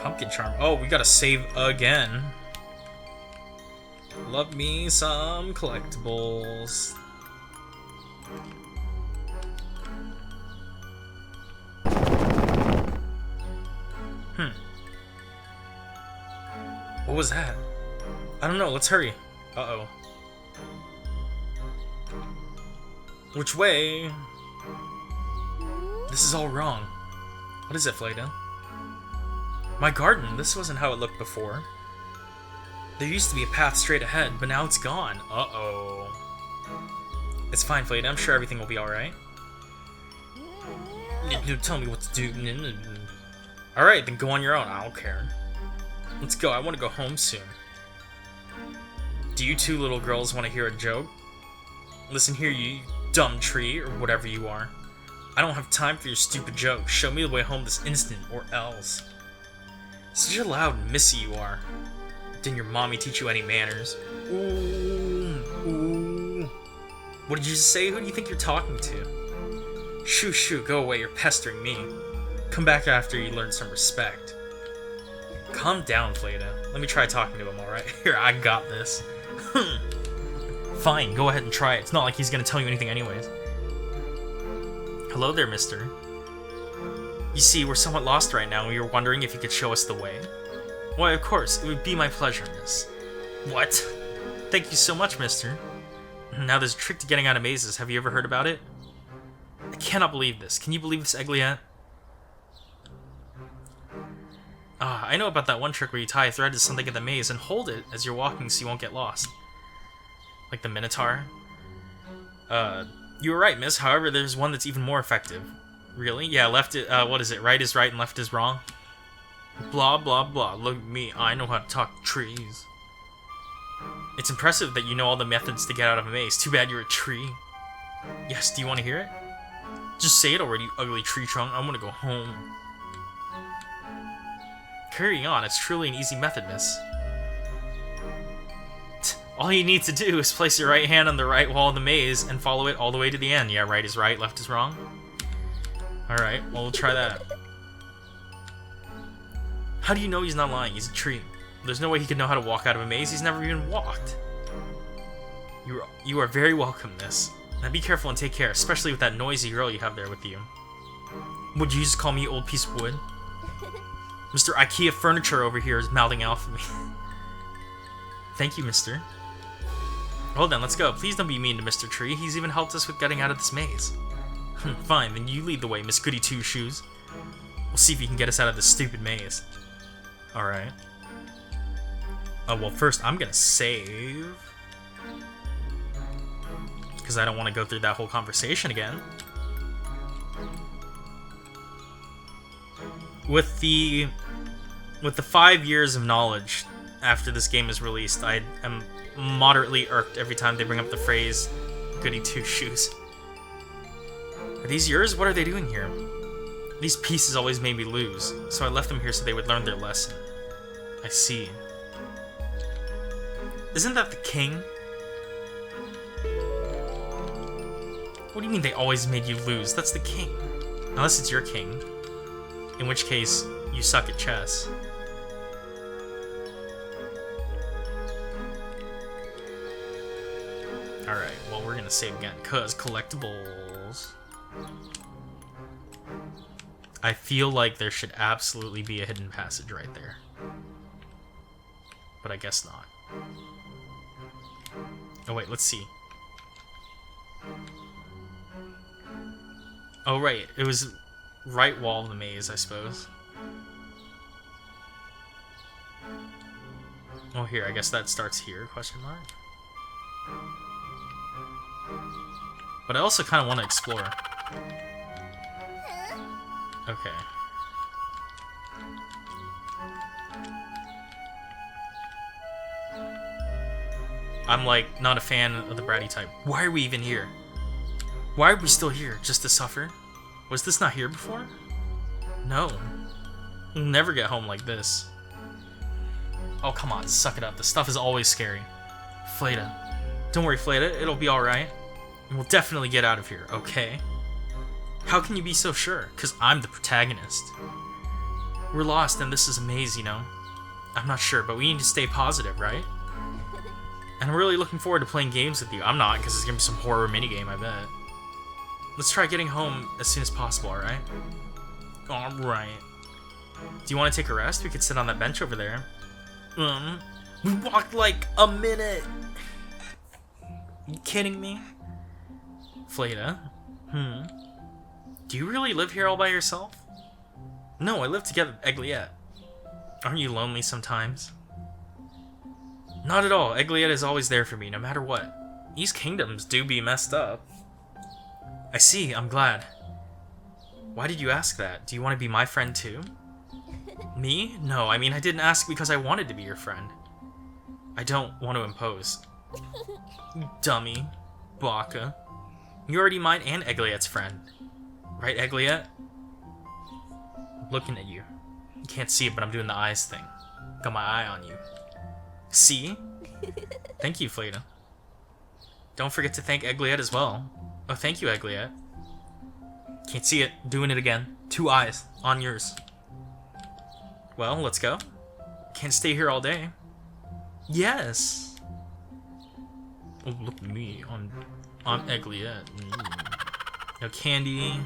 Pumpkin charm. Oh, we gotta save again. Love me some collectibles. What was that? I don't know, let's hurry. Uh-oh. Which way? This is all wrong. What is it, Flayda? My garden, this wasn't how it looked before. There used to be a path straight ahead, but now it's gone. Uh-oh. It's fine, Flayda, I'm sure everything will be alright. Tell me what to do. Alright, then go on your own, I don't care. Let's go, I want to go home soon. Do you two little girls want to hear a joke? Listen here, you dumb tree, or whatever you are. I don't have time for your stupid jokes. Show me the way home this instant, or else. Such a loud missy you are. Didn't your mommy teach you any manners? Ooh. What did you just say? Who do you think you're talking to? Shoo, go away, you're pestering me. Come back after you learn some respect. Calm down, Flayda. Let me try talking to him, alright? Here, I got this. Fine, go ahead and try it. It's not like he's gonna tell you anything anyways. Hello there, mister. You see, we're somewhat lost right now, and we were wondering if you could show us the way. Why, of course, it would be my pleasure, miss. What? Thank you so much, mister. Now there's a trick to getting out of mazes. Have you ever heard about it? I cannot believe this. Can you believe this, Egliat? I know about that one trick where you tie a thread to something in the maze and hold it as you're walking so you won't get lost. Like the Minotaur? You were right, miss. However, there's one that's even more effective. Really? Yeah, what is it? Right is right and left is wrong? Blah, blah, blah. Look at me. I know how to talk to trees. It's impressive that you know all the methods to get out of a maze. Too bad you're a tree. Yes, do you want to hear it? Just say it already, you ugly tree trunk. I want to go home. Carrying on, it's truly an easy method, miss. All you need to do is place your right hand on the right wall of the maze and follow it all the way to the end. Yeah, right is right, left is wrong. Alright, well, we'll try that. How do you know he's not lying? He's a tree. There's no way he could know how to walk out of a maze. He's never even walked. You are very welcome, miss. Now be careful and take care, especially with that noisy girl you have there with you. Would you just call me old piece of wood? Mr. IKEA Furniture over here is mouthing out for me. Thank you, mister. Well then, let's go. Please don't be mean to Mr. Tree. He's even helped us with getting out of this maze. Fine, then you lead the way, Miss Goody Two-Shoes. We'll see if you can get us out of this stupid maze. Alright. Oh, well, first I'm gonna save. Because I don't want to go through that whole conversation again. With the 5 years of knowledge after this game is released, I am moderately irked every time they bring up the phrase Goody Two-Shoes. Are these yours? What are they doing here? These pieces always made me lose, so I left them here so they would learn their lesson. I see. Isn't that the king? What do you mean they always made you lose? That's the king. Unless it's your king. In which case, you suck at chess. Alright, well, we're gonna save again, because collectibles. I feel like there should absolutely be a hidden passage right there. But I guess not. Oh wait, let's see. Oh right, it was right wall of the maze, I suppose. Oh here, I guess that starts here, question mark? But I also kind of want to explore. Okay. I'm like not a fan of the bratty type. Why are we even here? Why are we still here? Just to suffer? Was this not here before? No. We'll never get home like this. Oh come on, suck it up. This stuff is always scary. Flayda. Don't worry, Flayda. It'll be alright. We'll definitely get out of here, okay? How can you be so sure? Because I'm the protagonist. We're lost and this is a maze, you know? I'm not sure, but we need to stay positive, right? And I'm really looking forward to playing games with you. I'm not, because it's gonna be some horror minigame, I bet. Let's try getting home as soon as possible, alright? Alright. Do you want to take a rest? We could sit on that bench over there. We walked like a minute! You kidding me? Fleda? Do you really live here all by yourself? No, I live together with Egliette. Aren't you lonely sometimes? Not at all. Egliette is always there for me, no matter what. These kingdoms do be messed up. I see, I'm glad. Why did you ask that? Do you want to be my friend too? Me? No, I mean, I didn't ask because I wanted to be your friend. I don't want to impose. You dummy. Baka. You're already mine and Egliette's friend. Right, Egliette? I'm looking at you. You can't see it, but I'm doing the eyes thing. Got my eye on you. See? Thank you, Fleda. Don't forget to thank Egliette as well. Oh, thank you, Egliette. Can't see it. Doing it again. 2 eyes. On yours. Well, let's go. Can't stay here all day. Yes! Oh, look at me. I'm Egliette. No candy.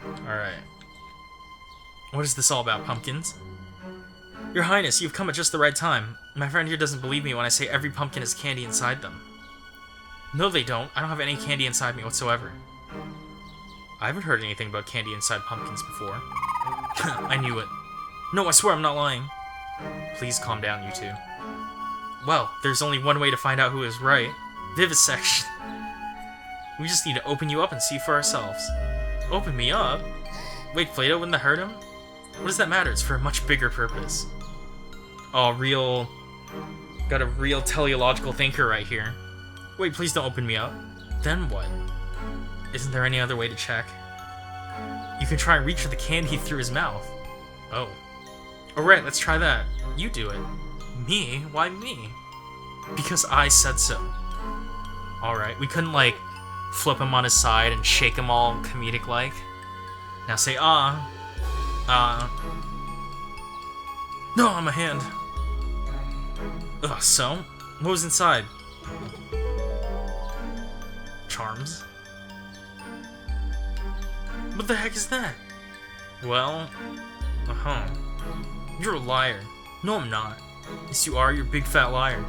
Alright. What is this all about, pumpkins? Your Highness, you've come at just the right time. My friend here doesn't believe me when I say every pumpkin has candy inside them. No, they don't. I don't have any candy inside me whatsoever. I haven't heard anything about candy inside pumpkins before. I knew it. No, I swear I'm not lying. Please calm down, you two. Well, there's only one way to find out who is right. Vivisection. We just need to open you up and see for ourselves. Open me up? Wait, Fleda, wouldn't that hurt him? What does that matter? It's for a much bigger purpose. Oh, got a real teleological thinker right here. Wait, please don't open me up. Then what? Isn't there any other way to check? You can try and reach for the candy through his mouth. Oh. Alright, let's try that. You do it. Me? Why me? Because I said so. Alright, we couldn't, like, flip him on his side and shake him all comedic-like. Now say, No, on my hand. Ugh, so? What was inside? Charms? What the heck is that? Well, You're a liar. No, I'm not. Yes, you are. You're a big fat liar.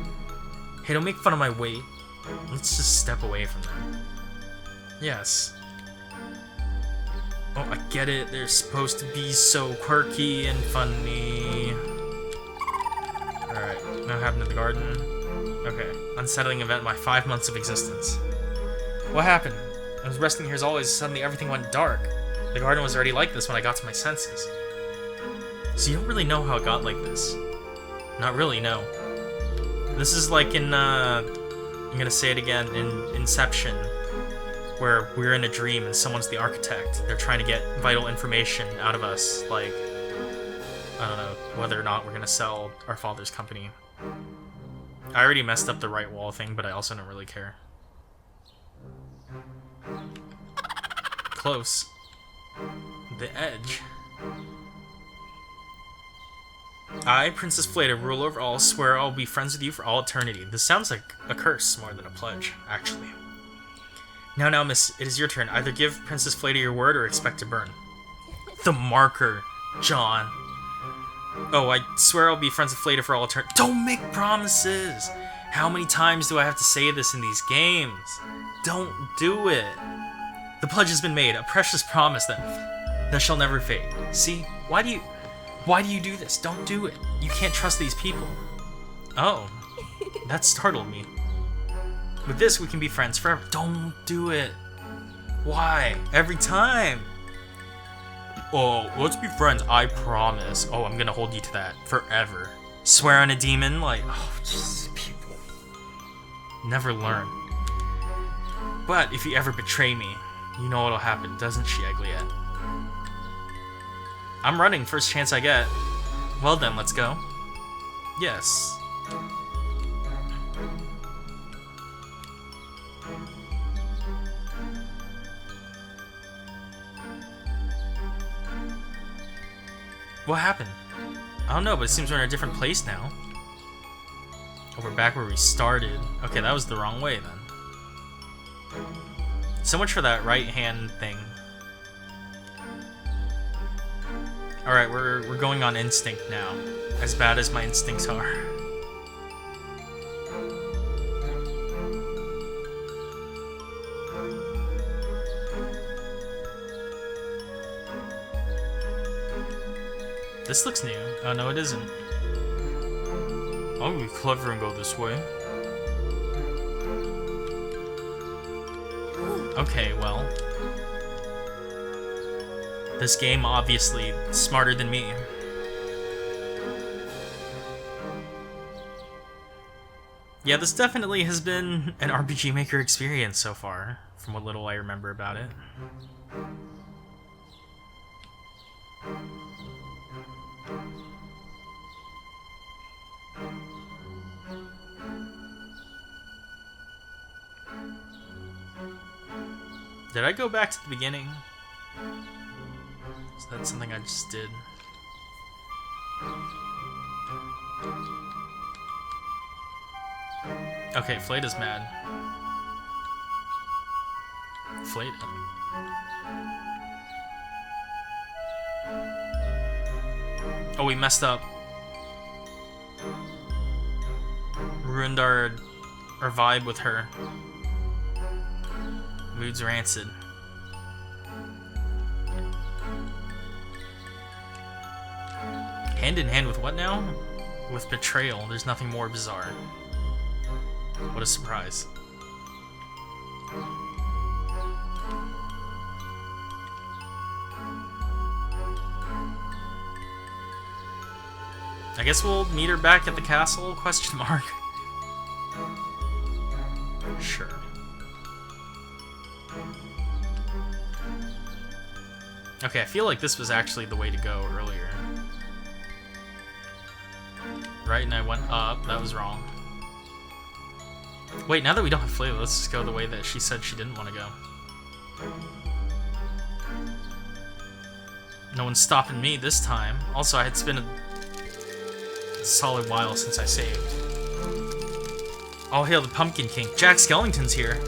Hey, don't make fun of my weight. Let's just step away from them. Yes. Oh, I get it. They're supposed to be so quirky and funny. Alright, now happened to the garden. Okay, unsettling event my 5 months of existence. What happened? I was resting here as always, suddenly everything went dark. The garden was already like this when I got to my senses. So you don't really know how it got like this. Not really, no. This is like in, I'm gonna say it again, in Inception, where we're in a dream and someone's the architect. They're trying to get vital information out of us, like, I don't know, whether or not we're gonna sell our father's company. I already messed up the right wall thing, but I also don't really care. Close. The edge. I, Princess Fleda, ruler over all, swear I'll be friends with you for all eternity. This sounds like a curse more than a pledge, actually. Now, miss, it is your turn. Either give Princess Fleda your word or expect to burn. The marker, John. Oh, I swear I'll be friends with Fleda for all eternity. Don't make promises! How many times do I have to say this in these games? Don't do it. The pledge has been made, a precious promise that shall never fade. See? Why do you do this? Don't do it. You can't trust these people. Oh, that startled me. With this, we can be friends forever. Don't do it. Why? Every time. Oh, let's be friends. I promise. Oh, I'm gonna hold you to that forever. Swear on a demon? Like, oh, just people. Never learn. But if you ever betray me, you know what'll happen, doesn't she, Egliette? I'm running first chance I get. Well then, let's go. Yes. What happened? I don't know, but it seems we're in a different place now. Oh, we're back where we started. Okay, that was the wrong way then. So much for that right hand thing. Alright, we're going on instinct now. As bad as my instincts are. This looks new. Oh, no, it isn't. I'll be clever and go this way. Okay, well. This game, obviously, smarter than me. Yeah, this definitely has been an RPG Maker experience so far, from what little I remember about it. Did I go back to the beginning? Is that something I just did? Okay, Fleta's mad. Fleta. Oh, we messed up. Ruined our vibe with her. Mood's rancid. Hand in hand with what now? With betrayal. There's nothing more bizarre. What a surprise. I guess we'll meet her back at the castle? Question mark. Sure. Okay, I feel like this was actually the way to go earlier. Right, and I went up. That was wrong. Wait, now that we don't have Fleta, let's just go the way that she said she didn't want to go. No one's stopping me this time. Also, it's been a solid while since I saved. All hail the Pumpkin King. Jack Skellington's here.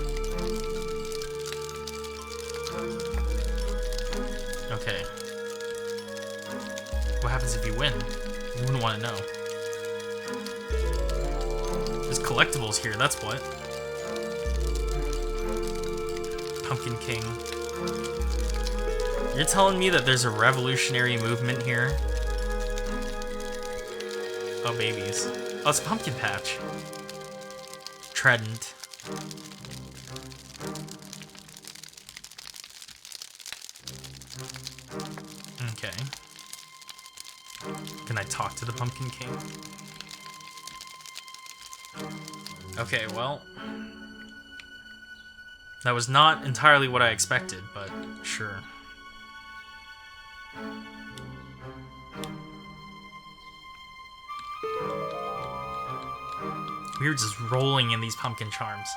Okay. What happens if you win? You wouldn't want to know. There's collectibles here, that's what. Pumpkin King. You're telling me that there's a revolutionary movement here? Oh, babies. Oh, it's a pumpkin patch. Trident. Okay. Can I talk to the Pumpkin King? Okay, well... that was not entirely what I expected, but sure. We were just rolling in these pumpkin charms.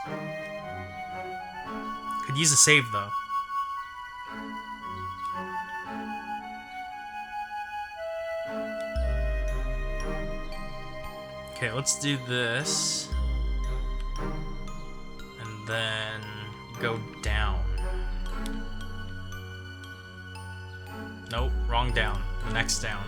Could use a save, though. Okay, let's do this. And then go down. Nope, wrong down. The next down.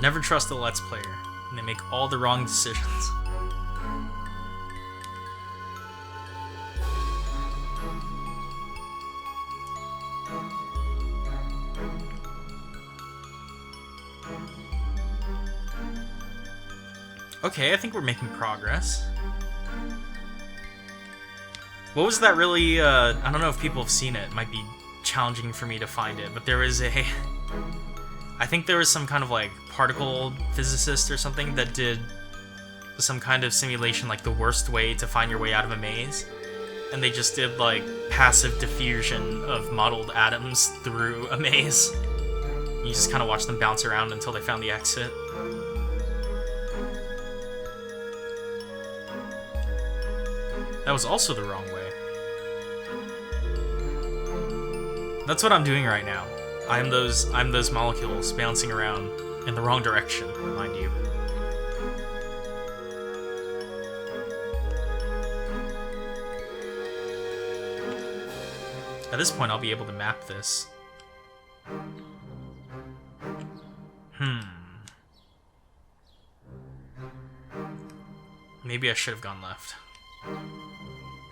Never trust a Let's Player, and they make all the wrong decisions. Okay, I think we're making progress. What was that really, I don't know if people have seen it. It might be challenging for me to find it, but there was a... I think there was some kind of, like, particle physicist or something that did some kind of simulation, like, the worst way to find your way out of a maze. And they just did, like, passive diffusion of modeled atoms through a maze. You just kind of watch them bounce around until they found the exit. That was also the wrong way. That's what I'm doing right now. I'm those molecules bouncing around in the wrong direction, mind you. At this point, I'll be able to map this. Maybe I should have gone left.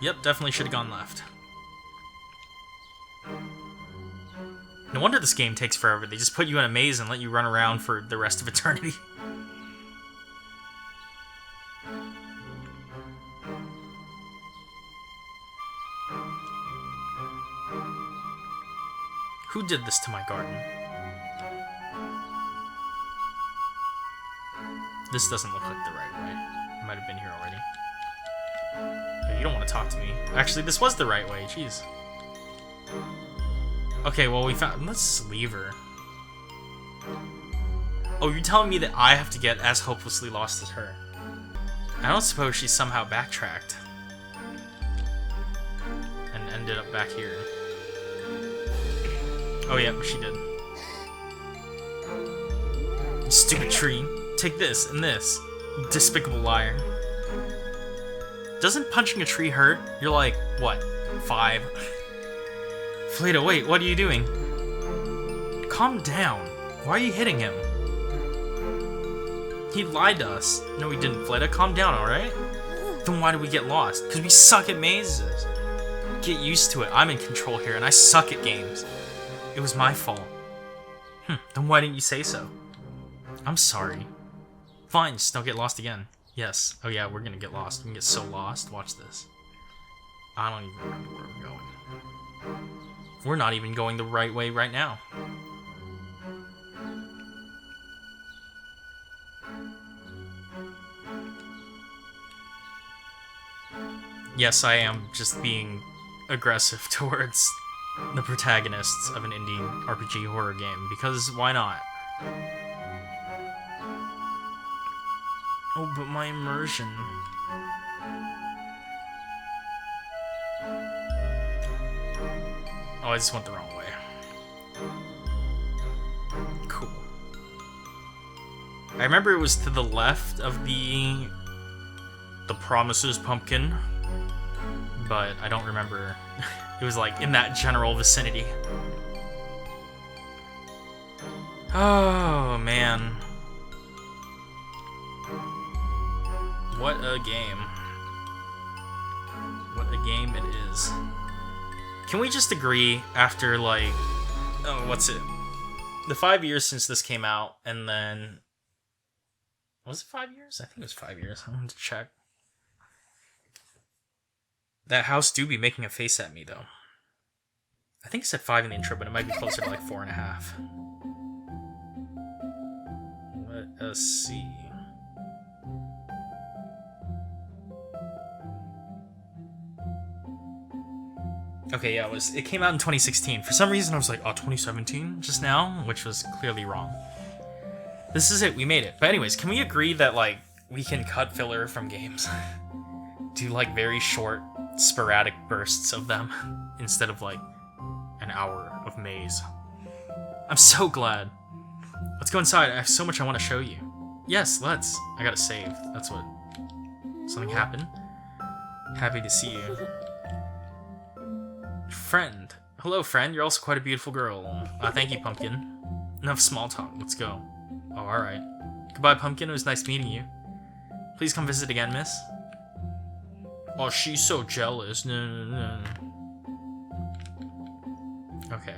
Yep, definitely should have gone left. No wonder this game takes forever. They just put you in a maze and let you run around for the rest of eternity. Who did this to my garden? This doesn't look like the right way. I might have been here already. Yeah, you don't want to talk to me. Actually, this was the right way. Jeez. Okay, well, we found... Let's leave her. Oh, you're telling me that I have to get as hopelessly lost as her. I don't suppose she somehow backtracked. And ended up back here. Oh, yeah, she did. You stupid tree. Take this and this. You despicable liar. Doesn't punching a tree hurt? You're like, what, 5? Fleeta, wait, what are you doing? Calm down. Why are you hitting him? He lied to us. No, he didn't, Fleeta. Calm down, alright? Then why did we get lost? Because we suck at mazes. Get used to it. I'm in control here, and I suck at games. It was my fault. Then why didn't you say so? I'm sorry. Fine, just don't get lost again. Yes. Oh yeah, we're gonna get lost. We can get so lost. Watch this. I don't even remember where we're going. We're not even going the right way right now. Yes, I am just being aggressive towards the protagonists of an indie RPG horror game, because why not? Oh, but my immersion... Oh, I just went the wrong way. Cool. I remember it was to the left of the Promises pumpkin, but I don't remember. It was like in that general vicinity. Oh, man. What a game. What a game it is. Can we just agree after, like, oh, what's it? The 5 years since this came out, and then... Was it 5 years? I think it was 5 years. I wanted to check. That house do be making a face at me, though. I think it said 5 in the intro, but it might be closer to, like, 4.5. Let us see. Okay, yeah, it came out in 2016. For some reason, I was like, oh, 2017 just now, which was clearly wrong. This is it, we made it. But anyways, can we agree that, like, we can cut filler from games? Do, like, very short, sporadic bursts of them, instead of, like, an hour of maze. I'm so glad. Let's go inside. I have so much I want to show you. Yes, let's. I gotta save. That's what... Something happened. Happy to see you. Friend. Hello, friend. You're also quite a beautiful girl. Thank you, Pumpkin. Enough small talk. Let's go. Oh, alright. Goodbye, Pumpkin. It was nice meeting you. Please come visit again, miss. Oh, she's so jealous. No. Okay.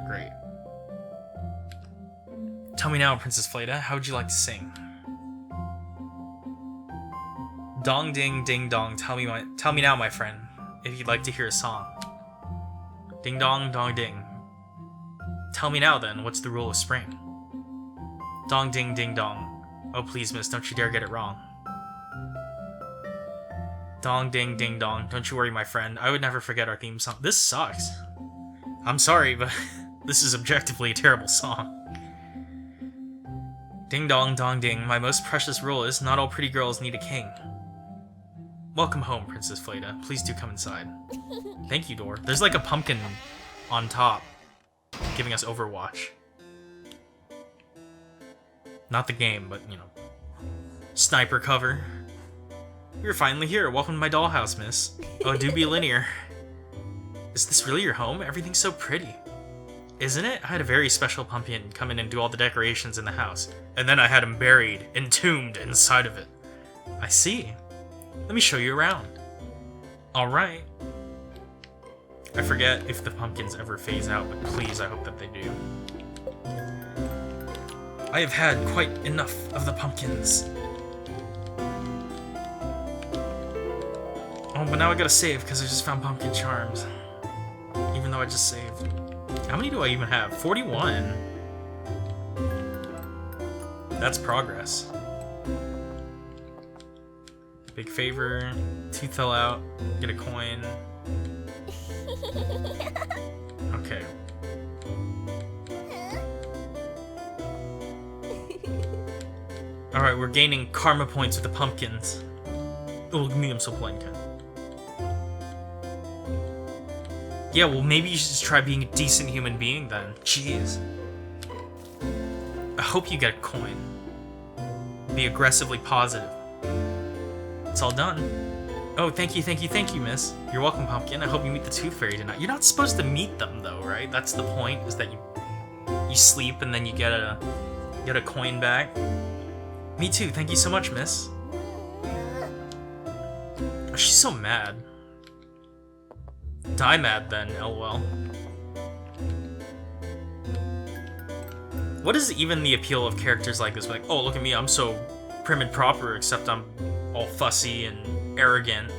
Great. Tell me now, Princess Fleeta, how would you like to sing? Dong ding ding dong, tell me now, my friend, if you'd like to hear a song. Ding dong dong ding. Tell me now then, what's the rule of spring? Dong ding ding dong. Oh please, miss, don't you dare get it wrong. Dong ding ding dong, don't you worry, my friend, I would never forget our theme song. This sucks. I'm sorry, but this is objectively a terrible song. Ding dong dong ding, my most precious rule is not all pretty girls need a king. Welcome home, Princess Fleda. Please do come inside. Thank you, Door. There's like a pumpkin on top, giving us Overwatch. Not the game, but, you know. Sniper cover. You're finally here. Welcome to my dollhouse, miss. Oh, do be linear. Is this really your home? Everything's so pretty. Isn't it? I had a very special pumpkin come in and do all the decorations in the house. And then I had him buried, entombed inside of it. I see. Let me show you around. Alright. I forget if the pumpkins ever phase out, but please, I hope that they do. I have had quite enough of the pumpkins. Oh, but now I gotta save because I just found pumpkin charms. Even though I just saved. How many do I even have? 41. That's progress. Big favor. Tooth fell out. Get a coin. Okay. Alright, we're gaining karma points with the pumpkins. Oh, me, I'm so blank. Yeah, well, maybe you should just try being a decent human being then. Jeez. I hope you get a coin. Be aggressively positive. It's all done. Oh, thank you, miss. You're welcome, Pumpkin. I hope you meet the Tooth Fairy tonight. You're not supposed to meet them, though, right? That's the point, is that you sleep and then you get a coin back. Me too. Thank you so much, miss. Oh, she's so mad. Die mad then, lol. What is even the appeal of characters like this? Like, oh, look at me, I'm so prim and proper, except I'm all fussy and arrogant.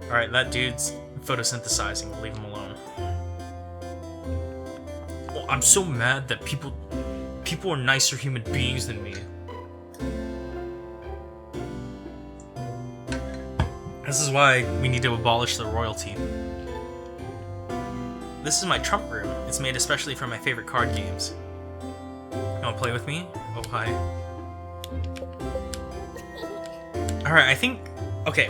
Alright, that dude's photosynthesizing, we'll leave him alone. Oh, I'm so mad that people are nicer human beings than me. This is why we need to abolish the royalty. This is my trump room. It's made especially for my favorite card games. You wanna play with me? Oh, hi. Alright, I think... Okay.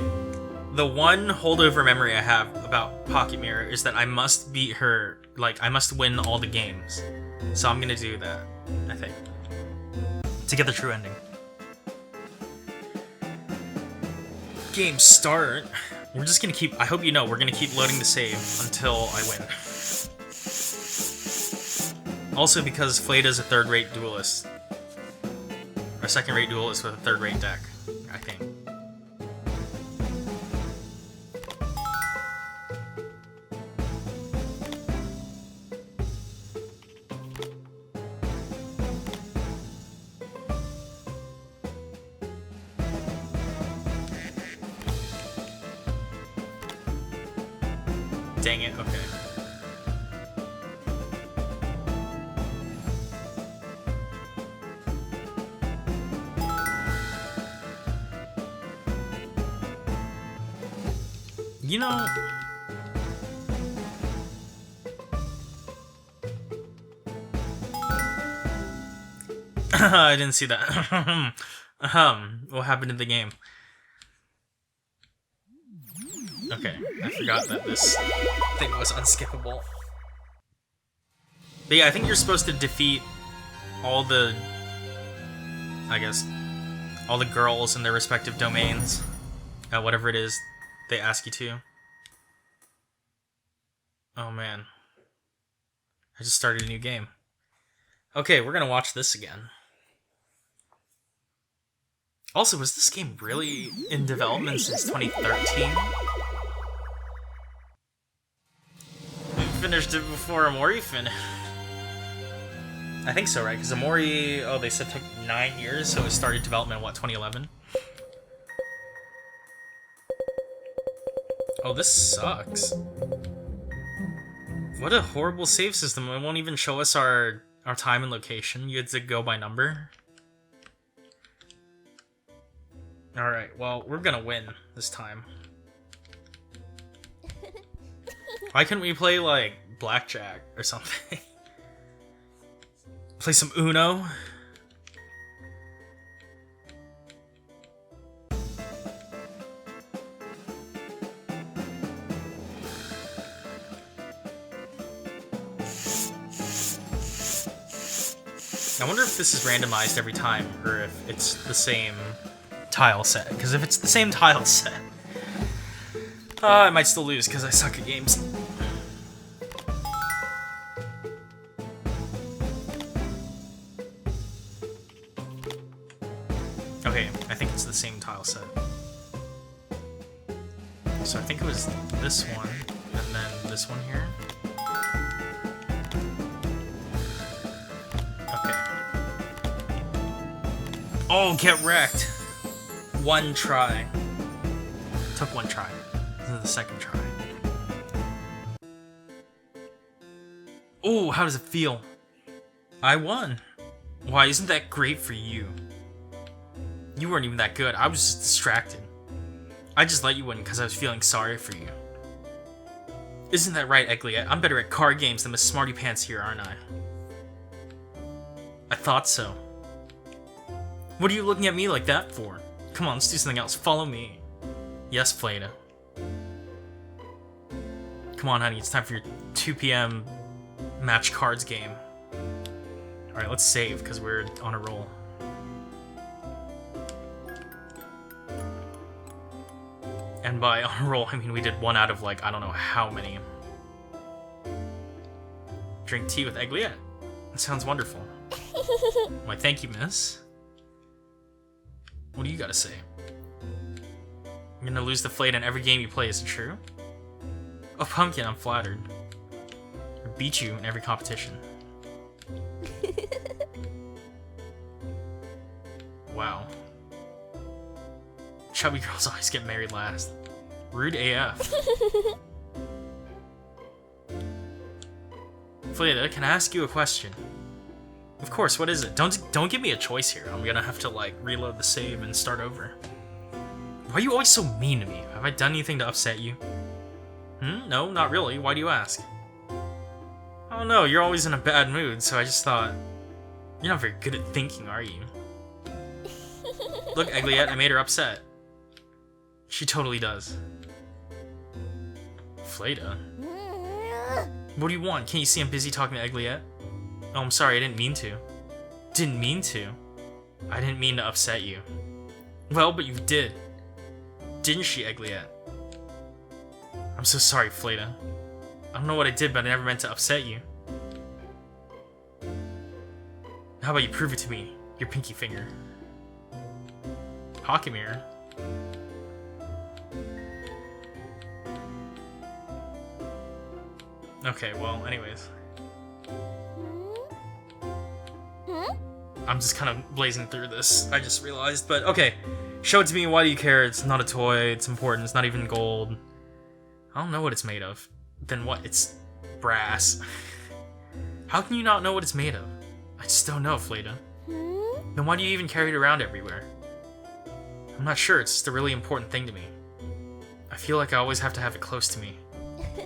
The one holdover memory I have about Pocket Mirror is that I must beat her... Like, I must win all the games. So I'm gonna do that, I think. To get the true ending. Game start. We're just gonna keep... I hope you know, we're gonna keep loading the save until I win. Also because Fleda's a third-rate duelist. Or second-rate duelist with a third-rate deck, I think. Dang it, okay. You know... I didn't see that. What happened in the game? Okay, I forgot that this thing was unskippable. But yeah, I think you're supposed to defeat all the... I guess... all the girls in their respective domains. Whatever it is they ask you to. Oh man. I just started a new game. Okay, we're gonna watch this again. Also, was this game really in development since 2013? We finished it before Amori finished. I think so, right? Because Amori, oh, they said it took 9 years, so it started development in, what, 2011? Oh, this sucks. What a horrible save system. It won't even show us our time and location. You had to go by number. Alright, well, we're gonna win this time. Why couldn't we play, like, blackjack or something? Play some Uno? I wonder if this is randomized every time, or if it's the same tile set. Because if it's the same tile set, I might still lose because I suck at games. Okay, I think it's the same tile set. So I think it was this one, and then this one here. Okay. Oh, get wrecked! One try. Took one try. This is the second try. Oh, how does it feel? I won. Why, isn't that great for you? You weren't even that good. I was just distracted. I just let you win because I was feeling sorry for you. Isn't that right, Eggly? I'm better at card games than Miss Smarty Pants here, aren't I? I thought so. What are you looking at me like that for? Come on, let's do something else. Follow me. Yes, Fleda. Come on, honey. It's time for your 2 p.m. match cards game. Alright, let's save because we're on a roll. And by on a roll, I mean we did 1 out of, like, I don't know how many. Drink tea with Eggly. That sounds wonderful. Why, thank you, miss. What do you gotta say? You're gonna lose the Flade in every game you play, is it true? Oh, Pumpkin, I'm flattered. I beat you in every competition. Wow. Chubby girls always get married last. Rude AF. Fleda, can I ask you a question? Of course, what is it? Don't give me a choice here. I'm gonna have to, like, reload the save and start over. Why are you always so mean to me? Have I done anything to upset you? No, not really. Why do you ask? Oh no, you're always in a bad mood, so I just thought... You're not very good at thinking, are you? Look, Eggly, I made her upset. She totally does. Fleda? What do you want? Can't you see I'm busy talking to Eggly? Oh, I'm sorry, I didn't mean to. Didn't mean to? I didn't mean to upset you. Well, but you did. Didn't she, Eggly? I'm so sorry, Fleda. I don't know what I did, but I never meant to upset you. How about you prove it to me? Your pinky finger. Pocket mirror. Okay, well, anyways. I'm just kind of blazing through this, I just realized, but okay. Show it to me, why do you care? It's not a toy, it's important, it's not even gold. I don't know what it's made of. Then what? It's brass. How can you not know what it's made of? I just don't know, Fleda. Then why do you even carry it around everywhere? I'm not sure, it's just a really important thing to me. I feel like I always have to have it close to me.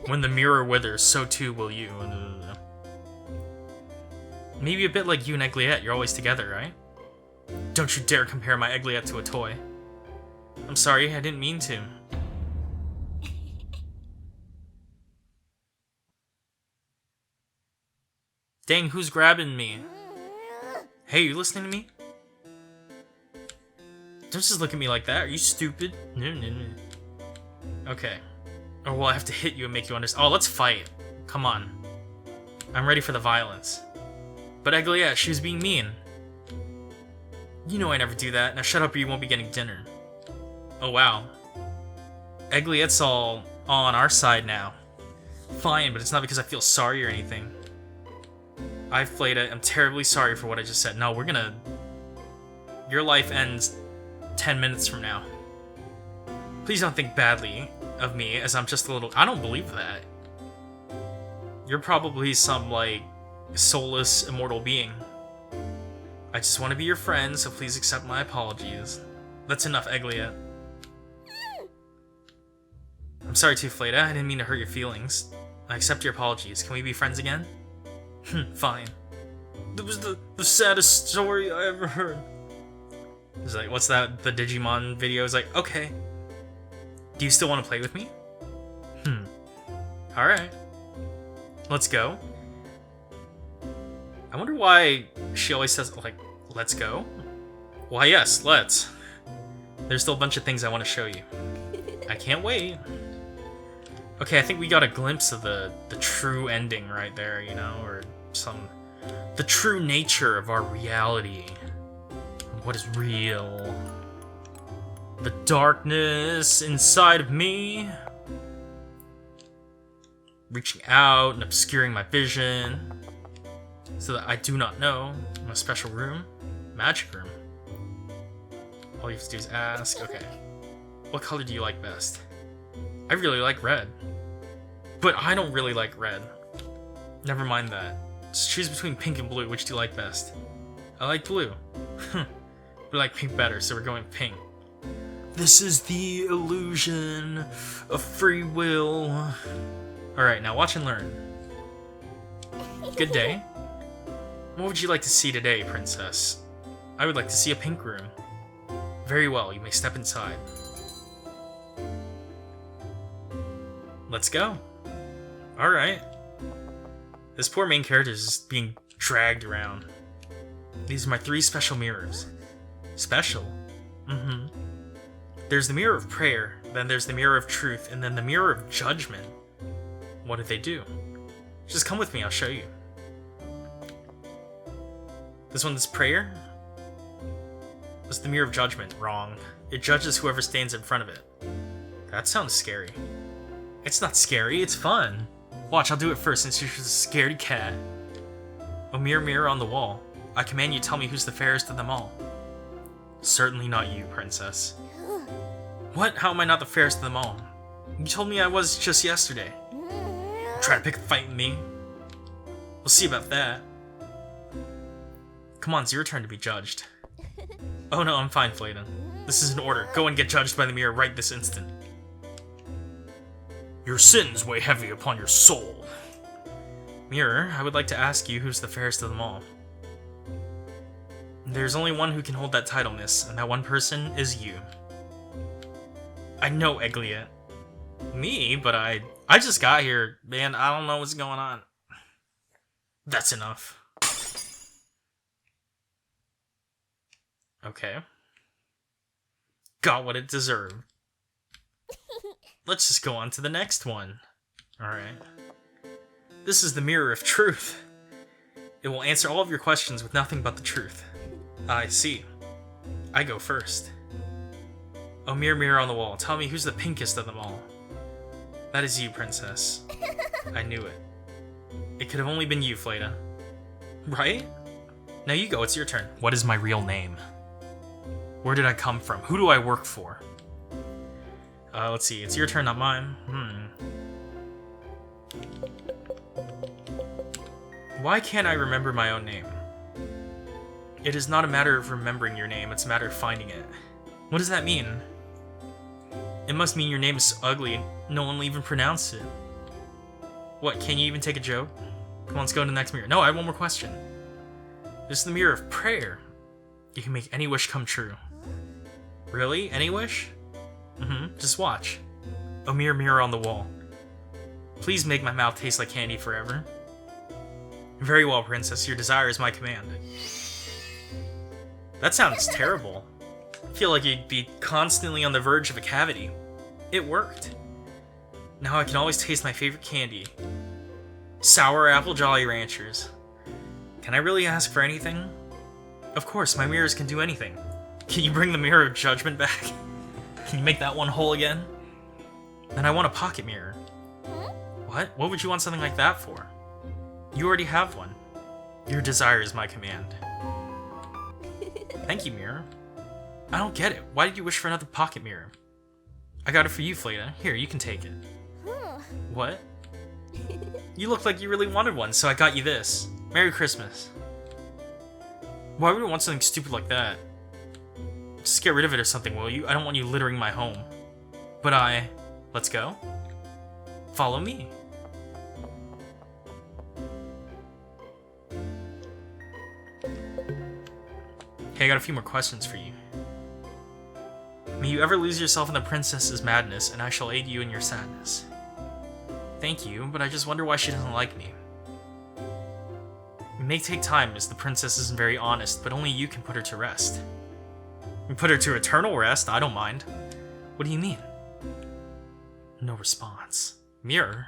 When the mirror withers, so too will you. Maybe a bit like you and Eggly, you're always together, right? Don't you dare compare my Eggly to a toy. I'm sorry, I didn't mean to. Dang, who's grabbing me? Hey, you listening to me? Don't just look at me like that, are you stupid? No. Okay. Or will I have to hit you and make you understand? Oh, let's fight. Come on. I'm ready for the violence. But Eggly, she was being mean. You know I never do that. Now shut up or you won't be getting dinner. Oh, wow. Eggly, it's all on our side now. Fine, but it's not because I feel sorry or anything. I've played it. I'm terribly sorry for what I just said. No, we're gonna... Your life ends 10 minutes from now. Please don't think badly of me, as I'm just a little... I don't believe that. You're probably some, like, soulless, immortal being. I just want to be your friend, so please accept my apologies. That's enough, Eggly. I'm sorry too, Fleda. I didn't mean to hurt your feelings. I accept your apologies. Can we be friends again? Fine. That was the saddest story I ever heard. It's like, what's that? The Digimon video is like, okay. Do you still want to play with me? Alright. Let's go. I wonder why she always says, like, let's go? Why, yes, let's. There's still a bunch of things I want to show you. I can't wait. Okay, I think we got a glimpse of the true ending right there, you know, or the true nature of our reality. What is real? The darkness inside of me, reaching out and obscuring my vision, so that I do not know. My special room, magic room. All you have to do is ask. Okay, what color do you like best? I really like red, but I don't really like red. Never mind that. Just choose between pink and blue. Which do you like best? I like blue. We like pink better, so we're going pink. This is the illusion of free will. Alright, now watch and learn. Good day. What would you like to see today, princess? I would like to see a pink room. Very well, you may step inside. Let's go. Alright. This poor main character is just being dragged around. These are my 3 special mirrors. Special? Mm-hmm. There's the mirror of prayer, then there's the mirror of truth, and then the mirror of judgment. What did they do? Just come with me, I'll show you. This one's prayer? This is the mirror of judgment. Wrong. It judges whoever stands in front of it. That sounds scary. It's not scary, it's fun. Watch, I'll do it first since you're just a scaredy cat. Oh, mirror, mirror on the wall. I command you tell me who's the fairest of them all. Certainly not you, princess. What? How am I not the fairest of them all? You told me I was just yesterday. Try to pick a fight with me. We'll see about that. Come on, it's your turn to be judged. Oh no, I'm fine, Flayton. This is an order. Go and get judged by the mirror right this instant. Your sins weigh heavy upon your soul. Mirror, I would like to ask you who's the fairest of them all. There's only one who can hold that title, miss, and that one person is you. I know, Egliet. Me? But I just got here, man. I don't know what's going on. That's enough. Okay. Got what it deserved. Let's just go on to the next one. Alright. This is the mirror of truth. It will answer all of your questions with nothing but the truth. I see. I go first. Oh, mirror, mirror on the wall, tell me who's the pinkest of them all. That is you, princess. I knew it. It could have only been you, Fleda. Right? Now you go, it's your turn. What is my real name? Where did I come from? Who do I work for? Let's see, it's your turn, not mine. Why can't I remember my own name? It is not a matter of remembering your name, it's a matter of finding it. What does that mean? It must mean your name is ugly, no one will even pronounce it. What, can you even take a joke? Come on, let's go to the next mirror. No, I have one more question. This is the mirror of prayer. You can make any wish come true. Really? Any wish? Just watch. Oh, mirror, mirror on the wall. Please make my mouth taste like candy forever. Very well, princess, your desire is my command. That sounds terrible. I feel like you'd be constantly on the verge of a cavity. It worked. Now I can always taste my favorite candy. Sour Apple Jolly Ranchers. Can I really ask for anything? Of course, my mirrors can do anything. Can you bring the mirror of judgment back? Can you make that one whole again? Then I want a pocket mirror. What? What would you want something like that for? You already have one. Your desire is my command. Thank you, mirror. I don't get it. Why did you wish for another pocket mirror? I got it for you, Fleda. Here, you can take it. What? You look like you really wanted one, so I got you this. Merry Christmas. Why would you want something stupid like that? Just get rid of it or something, will you? I don't want you littering my home. But let's go? Follow me. Okay, I got a few more questions for you. May you ever lose yourself in the princess's madness, and I shall aid you in your sadness. Thank you, but I just wonder why she doesn't like me. may take time, as the princess isn't very honest, but only you can put her to rest. You put her to eternal rest, I don't mind. What do you mean? No response. Mirror?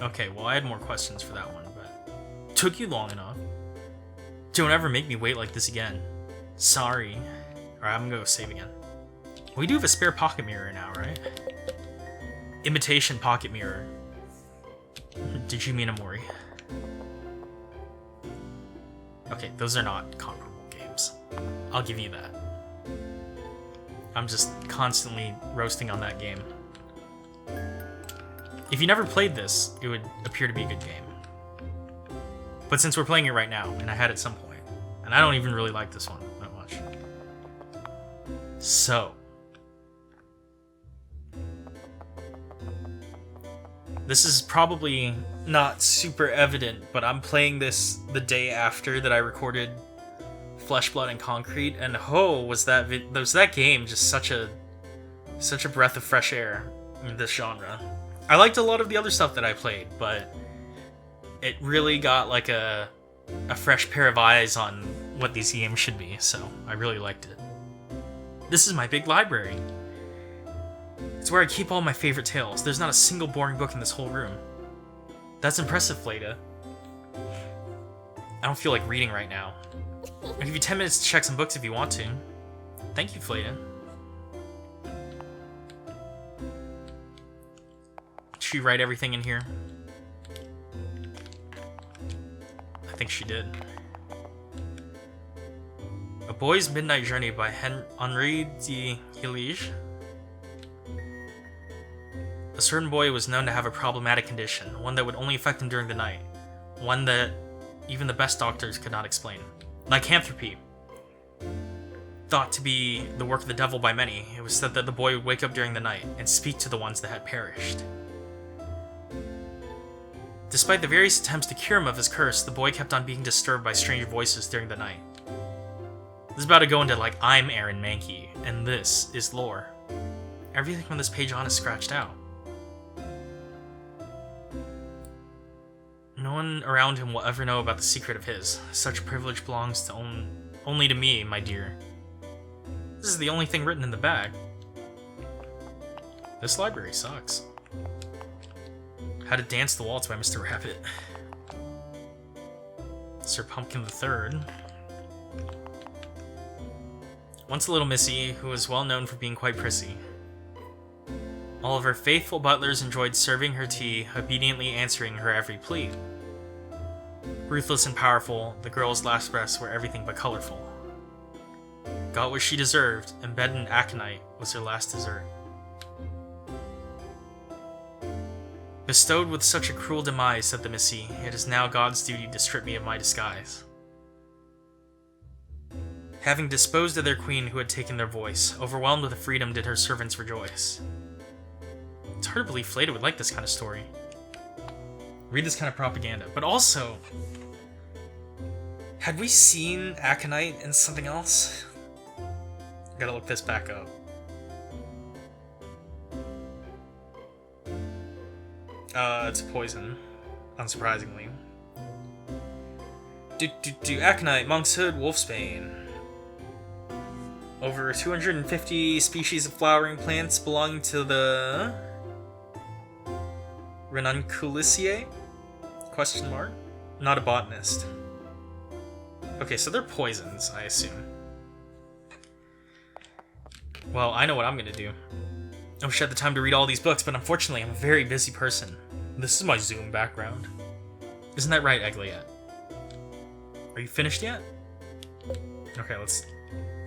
Okay, well I had more questions for that one, but... Took you long enough. Don't ever make me wait like this again. Sorry. Alright, I'm gonna go save again. We do have a spare pocket mirror now, right? Imitation pocket mirror. Did you mean Amori? Okay, those are not comparable games. I'll give you that. I'm just constantly roasting on that game. If you never played this, it would appear to be a good game. But since we're playing it right now, and I had at some point, and I don't even really like this one that much. So. This is probably not super evident, but I'm playing this the day after that I recorded Flesh, Blood, and Concrete, and was that game just such a breath of fresh air in this genre. I liked a lot of the other stuff that I played, but it really got like a fresh pair of eyes on what these games should be, so I really liked it. This is my big library. It's where I keep all my favorite tales. There's not a single boring book in this whole room. That's impressive, Fleda. I don't feel like reading right now. I'll give you 10 minutes to check some books if you want to. Thank you, Fleda. Did she write everything in here? I think she did. A Boy's Midnight Journey by Henri de Hilige. A certain boy was known to have a problematic condition, one that would only affect him during the night, one that even the best doctors could not explain. Lycanthropy. Thought to be the work of the devil by many, it was said that the boy would wake up during the night and speak to the ones that had perished. Despite the various attempts to cure him of his curse, the boy kept on being disturbed by strange voices during the night. This is about to go into like, I'm Aaron Mankey, and this is lore. Everything from this page on is scratched out. No one around him will ever know about the secret of his. Such privilege belongs to only to me, my dear. This is the only thing written in the bag. This library sucks. How to Dance the Waltz by Mr. Rabbit. Sir Pumpkin III. Once a little Missy, who was well known for being quite prissy. All of her faithful butlers enjoyed serving her tea, obediently answering her every plea. Ruthless and powerful, the girl's last breaths were everything but colorful. Got what she deserved, embedded in aconite was her last dessert. Bestowed with such a cruel demise, said the Missy, it is now God's duty to strip me of my disguise. Having disposed of their queen who had taken their voice, overwhelmed with the freedom did her servants rejoice. It's hard to believe Fleda would like this kind of story. Read this kind of propaganda. But also, had we seen aconite in something else? I gotta look this back up. It's poison, unsurprisingly. Aconite, monkshood, wolfsbane. Over 250 species of flowering plants belonging to the Ranunculus? Question mark? Not a botanist. Okay, so they're poisons, I assume. Well, I know what I'm gonna do. I wish I had the time to read all these books, but unfortunately I'm a very busy person. This is my Zoom background. Isn't that right, Egliette? Are you finished yet? Okay, let's...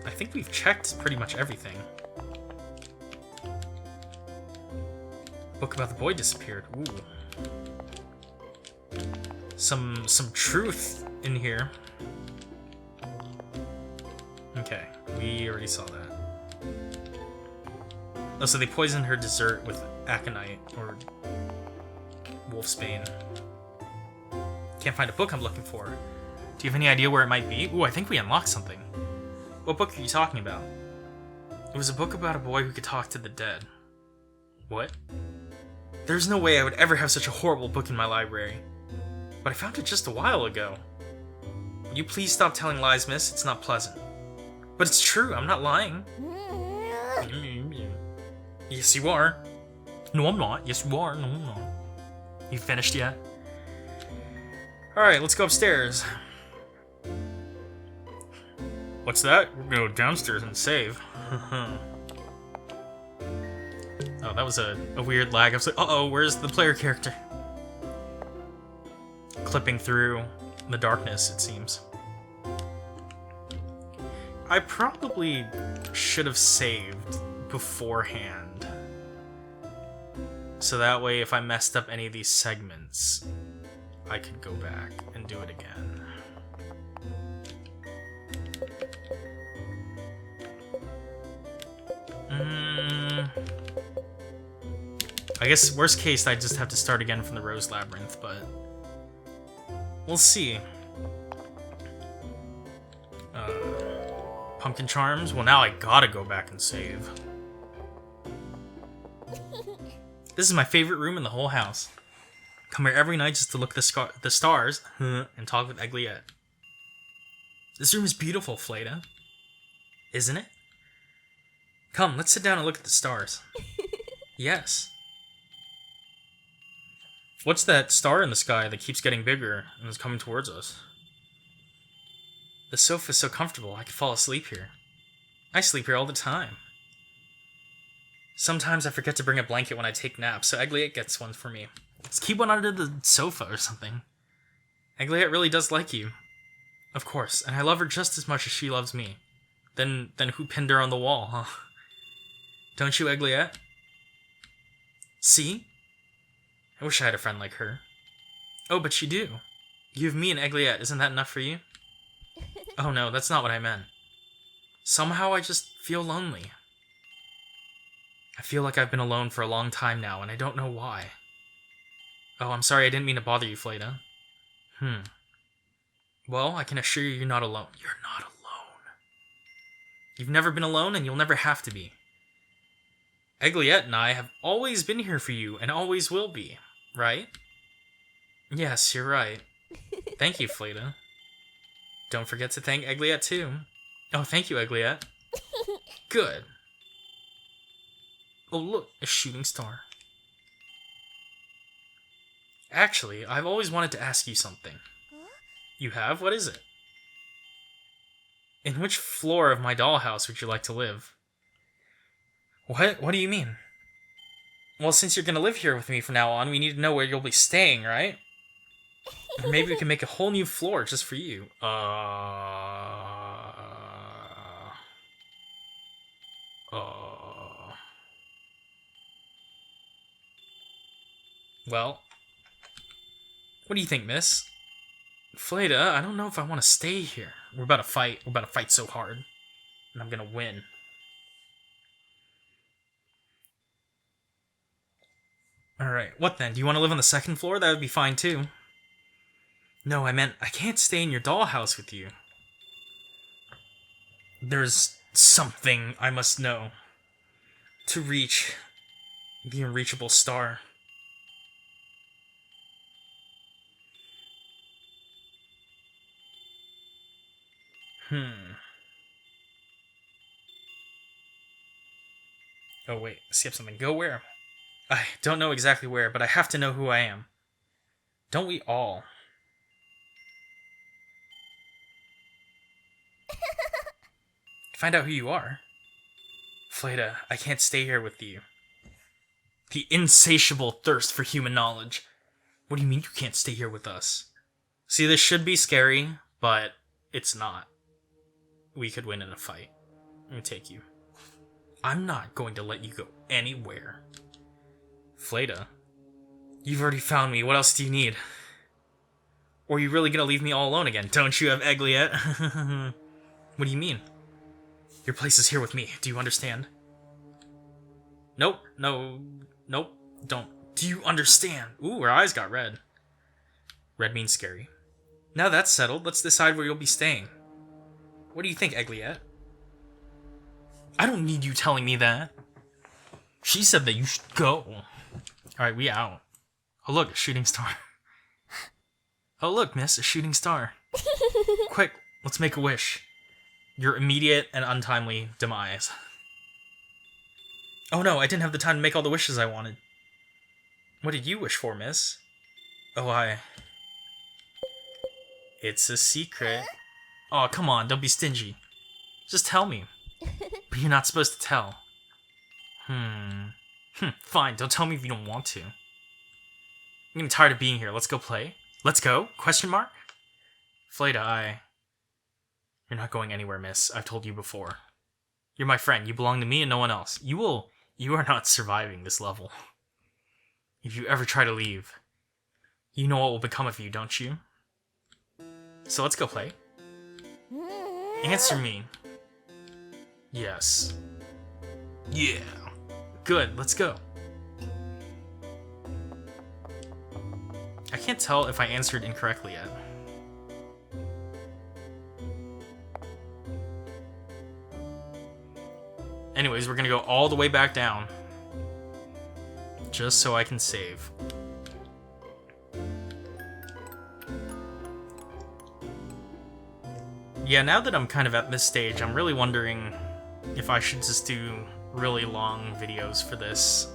I think we've checked pretty much everything. Book about the boy disappeared. Ooh. Some truth in here. Okay, we already saw that. Oh, so they poisoned her dessert with aconite, or wolfsbane. Can't find a book I'm looking for. Do you have any idea where it might be? Ooh, I think we unlocked something. What book are you talking about? It was a book about a boy who could talk to the dead. What? There's no way I would ever have such a horrible book in my library. But I found it just a while ago. Will you please stop telling lies, miss? It's not pleasant. But it's true, I'm not lying. Yes, you are. No, I'm not. Yes, you are. No, I'm not. You finished yet? Alright, let's go upstairs. What's that? We're gonna go downstairs and save. Oh, that was a weird lag. I was like, uh-oh, where's the player character? Clipping through the darkness, it seems. I probably should have saved beforehand. So that way, if I messed up any of these segments, I could go back and do it again. I guess, worst case, I just have to start again from the Rose Labyrinth, but we'll see. Pumpkin Charms? Well, now I gotta go back and save. This is my favorite room in the whole house. Come here every night just to look at the stars and talk with Egliette. This room is beautiful, Fleda. Isn't it? Come, let's sit down and look at the stars. Yes. What's that star in the sky that keeps getting bigger and is coming towards us? The sofa's so comfortable, I could fall asleep here. I sleep here all the time. Sometimes I forget to bring a blanket when I take naps, so Egliette gets one for me. Let's keep one under the sofa or something. Egliette really does like you. Of course, and I love her just as much as she loves me. Then who pinned her on the wall, huh? Don't you, Egliette? See? I wish I had a friend like her. Oh, but you do. You have me and Egliette, isn't that enough for you? Oh no, that's not what I meant. Somehow I just feel lonely. I feel like I've been alone for a long time now, and I don't know why. Oh, I'm sorry, I didn't mean to bother you, Fleda. Well, I can assure you you're not alone. You're not alone. You've never been alone, and you'll never have to be. Egliette and I have always been here for you, and always will be, right? Yes, you're right. Thank you, Fleda. Don't forget to thank Egliette, too. Oh, thank you, Egliette. Good. Oh, look, a shooting star. Actually, I've always wanted to ask you something. You have? What is it? In which floor of my dollhouse would you like to live? What? What do you mean? Well, since you're gonna live here with me from now on, we need to know where you'll be staying, right? Or maybe we can make a whole new floor just for you. Well, what do you think, miss? Fleda, I don't know if I want to stay here. We're about to fight. We're about to fight so hard. And I'm gonna win. Alright, what then? Do you want to live on the second floor? That would be fine, too. No, I meant I can't stay in your dollhouse with you. There's something I must know to reach the unreachable star. Oh wait, skip something. Go where? I don't know exactly where, but I have to know who I am. Don't we all? Find out who you are. Fleda, I can't stay here with you. The insatiable thirst for human knowledge. What do you mean you can't stay here with us? See, this should be scary, but it's not. We could win in a fight. Let me take you. I'm not going to let you go anywhere. Fleda, you've already found me. What else do you need? Or are you really gonna leave me all alone again? Don't you have Egliette? What do you mean? Your place is here with me. Do you understand? Nope. No. Nope. Don't. Do you understand? Ooh, her eyes got red. Red means scary. Now that's settled, let's decide where you'll be staying. What do you think, Egliette? I don't need you telling me that. She said that you should go. Alright, we out. Oh look, a shooting star. Oh look, miss, a shooting star. Quick, let's make a wish. Your immediate and untimely demise. Oh no, I didn't have the time to make all the wishes I wanted. What did you wish for, miss? Oh, It's a secret. Oh, come on, don't be stingy. Just tell me. But you're not supposed to tell. Fine, don't tell me if you don't want to. I'm getting tired of being here. Let's go play. Let's go? Question mark? Fleda, You're not going anywhere, miss. I've told you before. You're my friend. You belong to me and no one else. You are not surviving this level. If you ever try to leave, you know what will become of you, don't you? So let's go play. Answer me. Yes. Yeah. Good, let's go. I can't tell if I answered incorrectly yet. Anyways, we're gonna go all the way back down. Just so I can save. Yeah, now that I'm kind of at this stage, I'm really wondering if I should just do really long videos for this,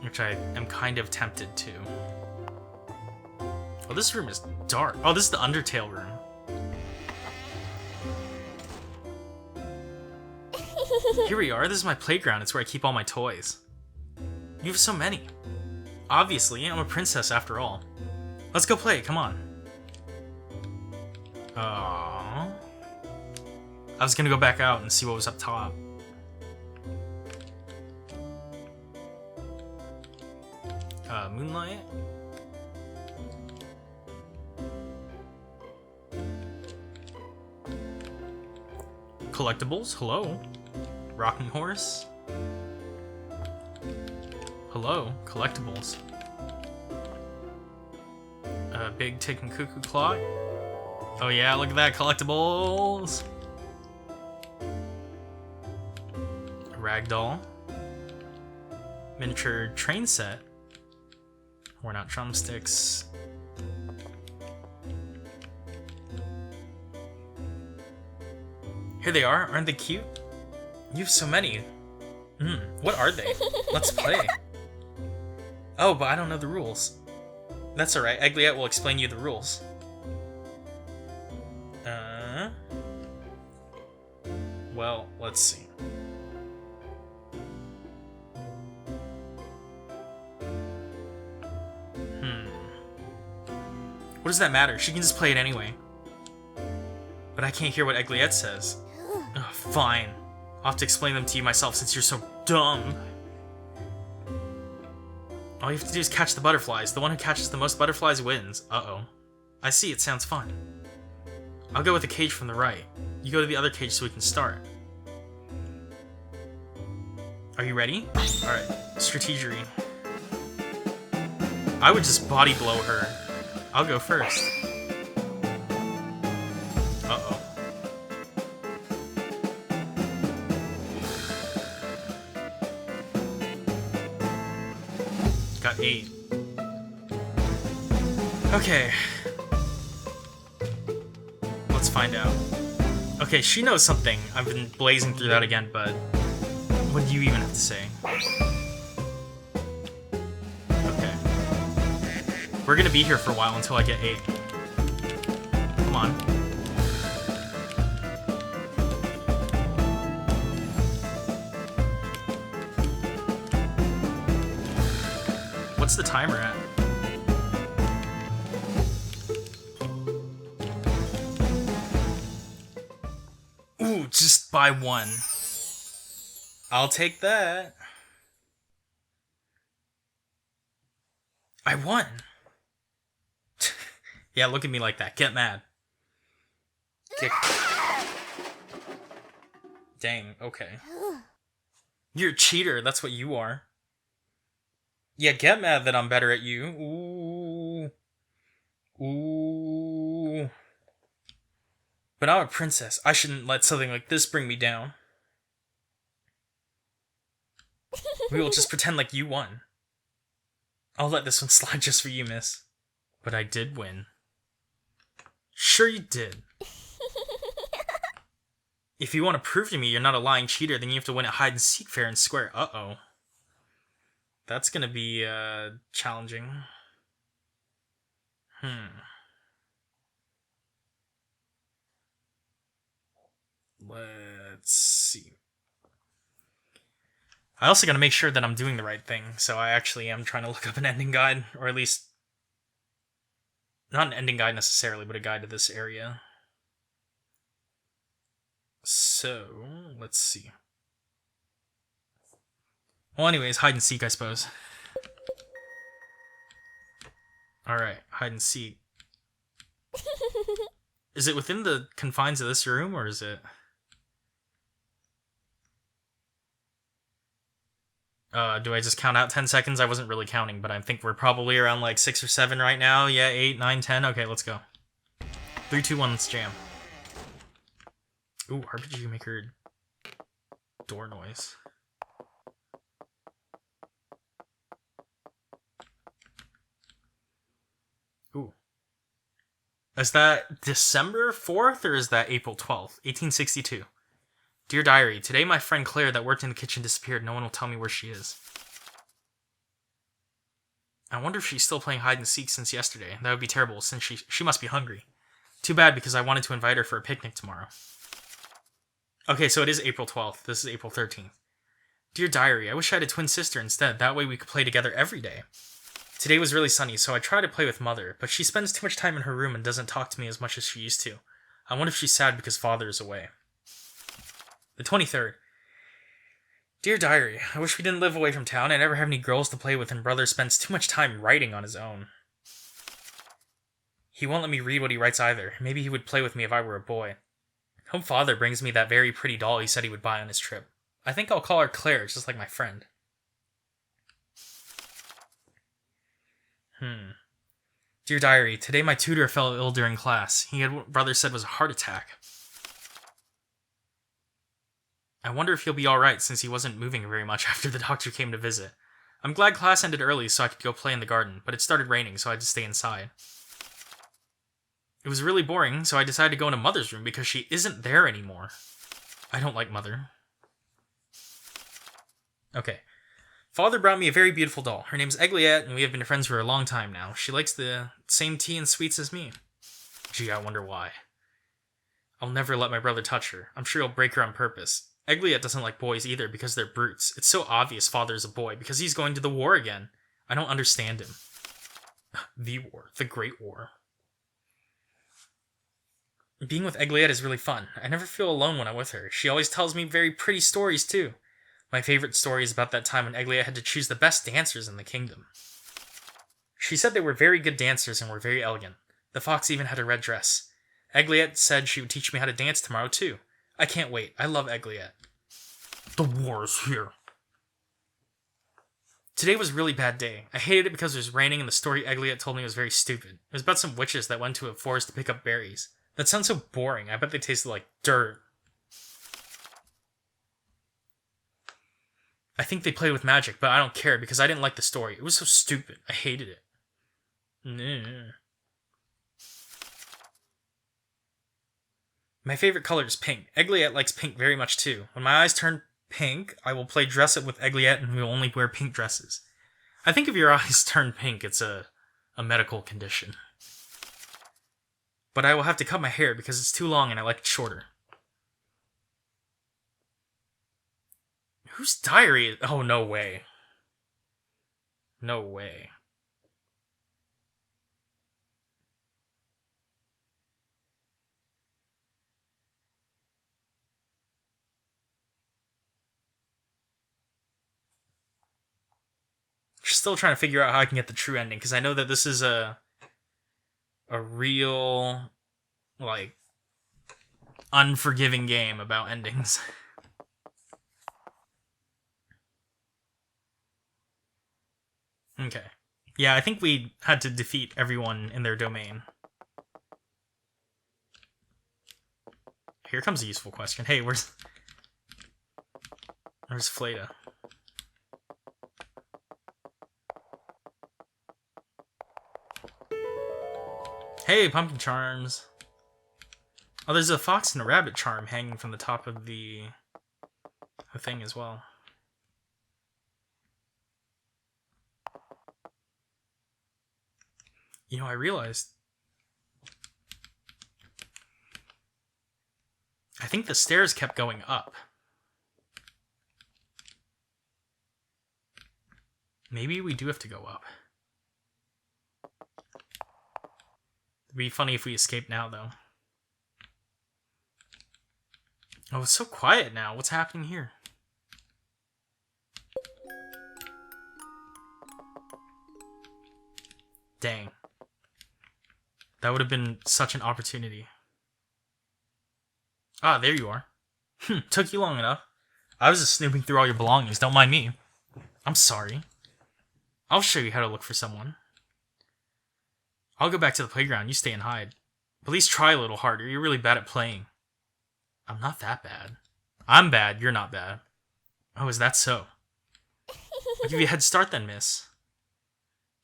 which I am kind of tempted to. Oh, this room is dark. Oh, this is the Undertale Room. Here we are. This is my playground. It's where I keep all my toys. You have so many. Obviously, I'm a princess after all. Let's go play. Come on. Aww. I was gonna go back out and see what was up top. Moonlight? Collectibles? Hello? Rocking horse? Hello? Collectibles. Big ticking cuckoo clock? Oh yeah, look at that, collectibles! Ragdoll. Miniature train set. Worn out drumsticks. Here they are, aren't they cute? You have so many. What are they? Let's play. Oh, but I don't know the rules. That's alright, Egliette will explain you the rules. Well, let's see. What does that matter? She can just play it anyway. But I can't hear what Egliette says. Ugh, fine. I'll have to explain them to you myself since you're so dumb. All you have to do is catch the butterflies. The one who catches the most butterflies wins. Uh-oh. I see, it sounds fun. I'll go with the cage from the right. You go to the other cage so we can start. Are you ready? Alright, strategery. I would just body blow her. I'll go first. Uh-oh. Got 8. Okay. Let's find out. Okay, she knows something. I've been blazing through that again, but what do you even have to say? Okay. We're gonna be here for a while until I get 8. Come on. What's the timer at? Ooh, just by 1. I'll take that. I won. Yeah, look at me like that. Get mad. Dang, okay. You're a cheater, that's what you are. Yeah, get mad that I'm better at you. Ooh. Ooh. But I'm a princess. I shouldn't let something like this bring me down. We will just pretend like you won. I'll let this one slide just for you, miss. But I did win. Sure you did. If you want to prove to me you're not a lying cheater, then you have to win at hide and seek fair and square. Uh-oh. That's gonna be, challenging. Let's see. I also gotta make sure that I'm doing the right thing, so I actually am trying to look up an ending guide, or at least... not an ending guide necessarily, but a guide to this area. So, let's see. Well, anyways, hide and seek, I suppose. Alright, hide and seek. Is it within the confines of this room, or is it... do I just count out 10 seconds? I wasn't really counting, but I think we're probably around like 6 or 7 right now. Yeah, 8, 9, 10. Okay, let's go. 3, 2, 1, let's jam. Ooh, RPG Maker door noise. Ooh. Is that December 4th or is that April 12th? 1862. Dear Diary, today my friend Claire that worked in the kitchen disappeared. No one will tell me where she is. I wonder if she's still playing hide and seek since yesterday. That would be terrible since she must be hungry. Too bad because I wanted to invite her for a picnic tomorrow. Okay, so it is April 12th. This is April 13th. Dear Diary, I wish I had a twin sister instead. That way we could play together every day. Today was really sunny, so I tried to play with Mother, but she spends too much time in her room and doesn't talk to me as much as she used to. I wonder if she's sad because Father is away. The 23rd. Dear Diary, I wish we didn't live away from town. I never have any girls to play with, and Brother spends too much time writing on his own. He won't let me read what he writes either. Maybe he would play with me if I were a boy. Hope Father brings me that very pretty doll he said he would buy on his trip. I think I'll call her Claire, just like my friend. Dear Diary, today my tutor fell ill during class. He had what Brother said was a heart attack. I wonder if he'll be alright since he wasn't moving very much after the doctor came to visit. I'm glad class ended early so I could go play in the garden, but it started raining so I had to stay inside. It was really boring, so I decided to go into Mother's room because she isn't there anymore. I don't like Mother. Okay. Father brought me a very beautiful doll. Her name's Egliette, and we have been friends for a long time now. She likes the same tea and sweets as me. Gee, I wonder why. I'll never let my brother touch her. I'm sure he'll break her on purpose. Egliette doesn't like boys either because they're brutes. It's so obvious Father's a boy because he's going to the war again. I don't understand him. The war. The Great War. Being with Egliette is really fun. I never feel alone when I'm with her. She always tells me very pretty stories, too. My favorite story is about that time when Egliette had to choose the best dancers in the kingdom. She said they were very good dancers and were very elegant. The fox even had a red dress. Egliette said she would teach me how to dance tomorrow, too. I can't wait. I love Egliette. The war is here. Today was a really bad day. I hated it because it was raining and the story Egliette told me was very stupid. It was about some witches that went to a forest to pick up berries. That sounds so boring. I bet they tasted like dirt. I think they played with magic, but I don't care because I didn't like the story. It was so stupid. I hated it. Nah. My favorite color is pink. Egliette likes pink very much too. When my eyes turn pink, I will play dress up with Egliette and we will only wear pink dresses. I think if your eyes turn pink, it's a medical condition. But I will have to cut my hair because it's too long and I like it shorter. Whose diary is... Oh, no way. No way. Still trying to figure out how I can get the true ending, because I know that this is a real, like, unforgiving game about endings. Okay. Yeah, I think we had to defeat everyone in their domain. Here comes a useful question. Hey, where's Fleta? Hey, pumpkin charms. Oh, there's a fox and a rabbit charm hanging from the top of the thing as well. You know, I realized... I think the stairs kept going up. Maybe we do have to go up. It'd be funny if we escape now, though. Oh, it's so quiet now. What's happening here? Dang. That would have been such an opportunity. Ah, there you are. Took you long enough. I was just snooping through all your belongings. Don't mind me. I'm sorry. I'll show you how to look for someone. I'll go back to the playground. You stay and hide. But at least try a little harder. You're really bad at playing. I'm not that bad. I'm bad. You're not bad. Oh, is that so? I'll give you a head start then, miss.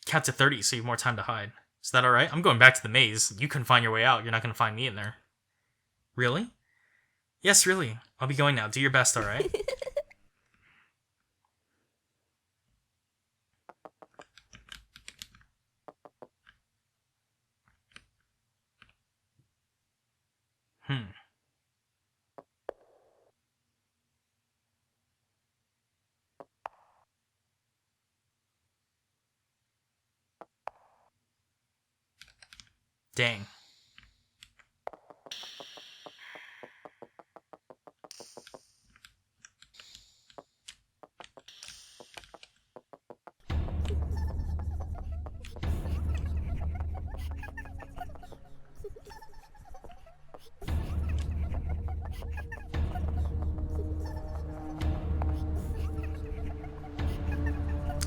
Count to 30 so you have more time to hide. Is that alright? I'm going back to the maze. You couldn't find your way out. You're not going to find me in there. Really? Yes, really. I'll be going now. Do your best, alright? Dang.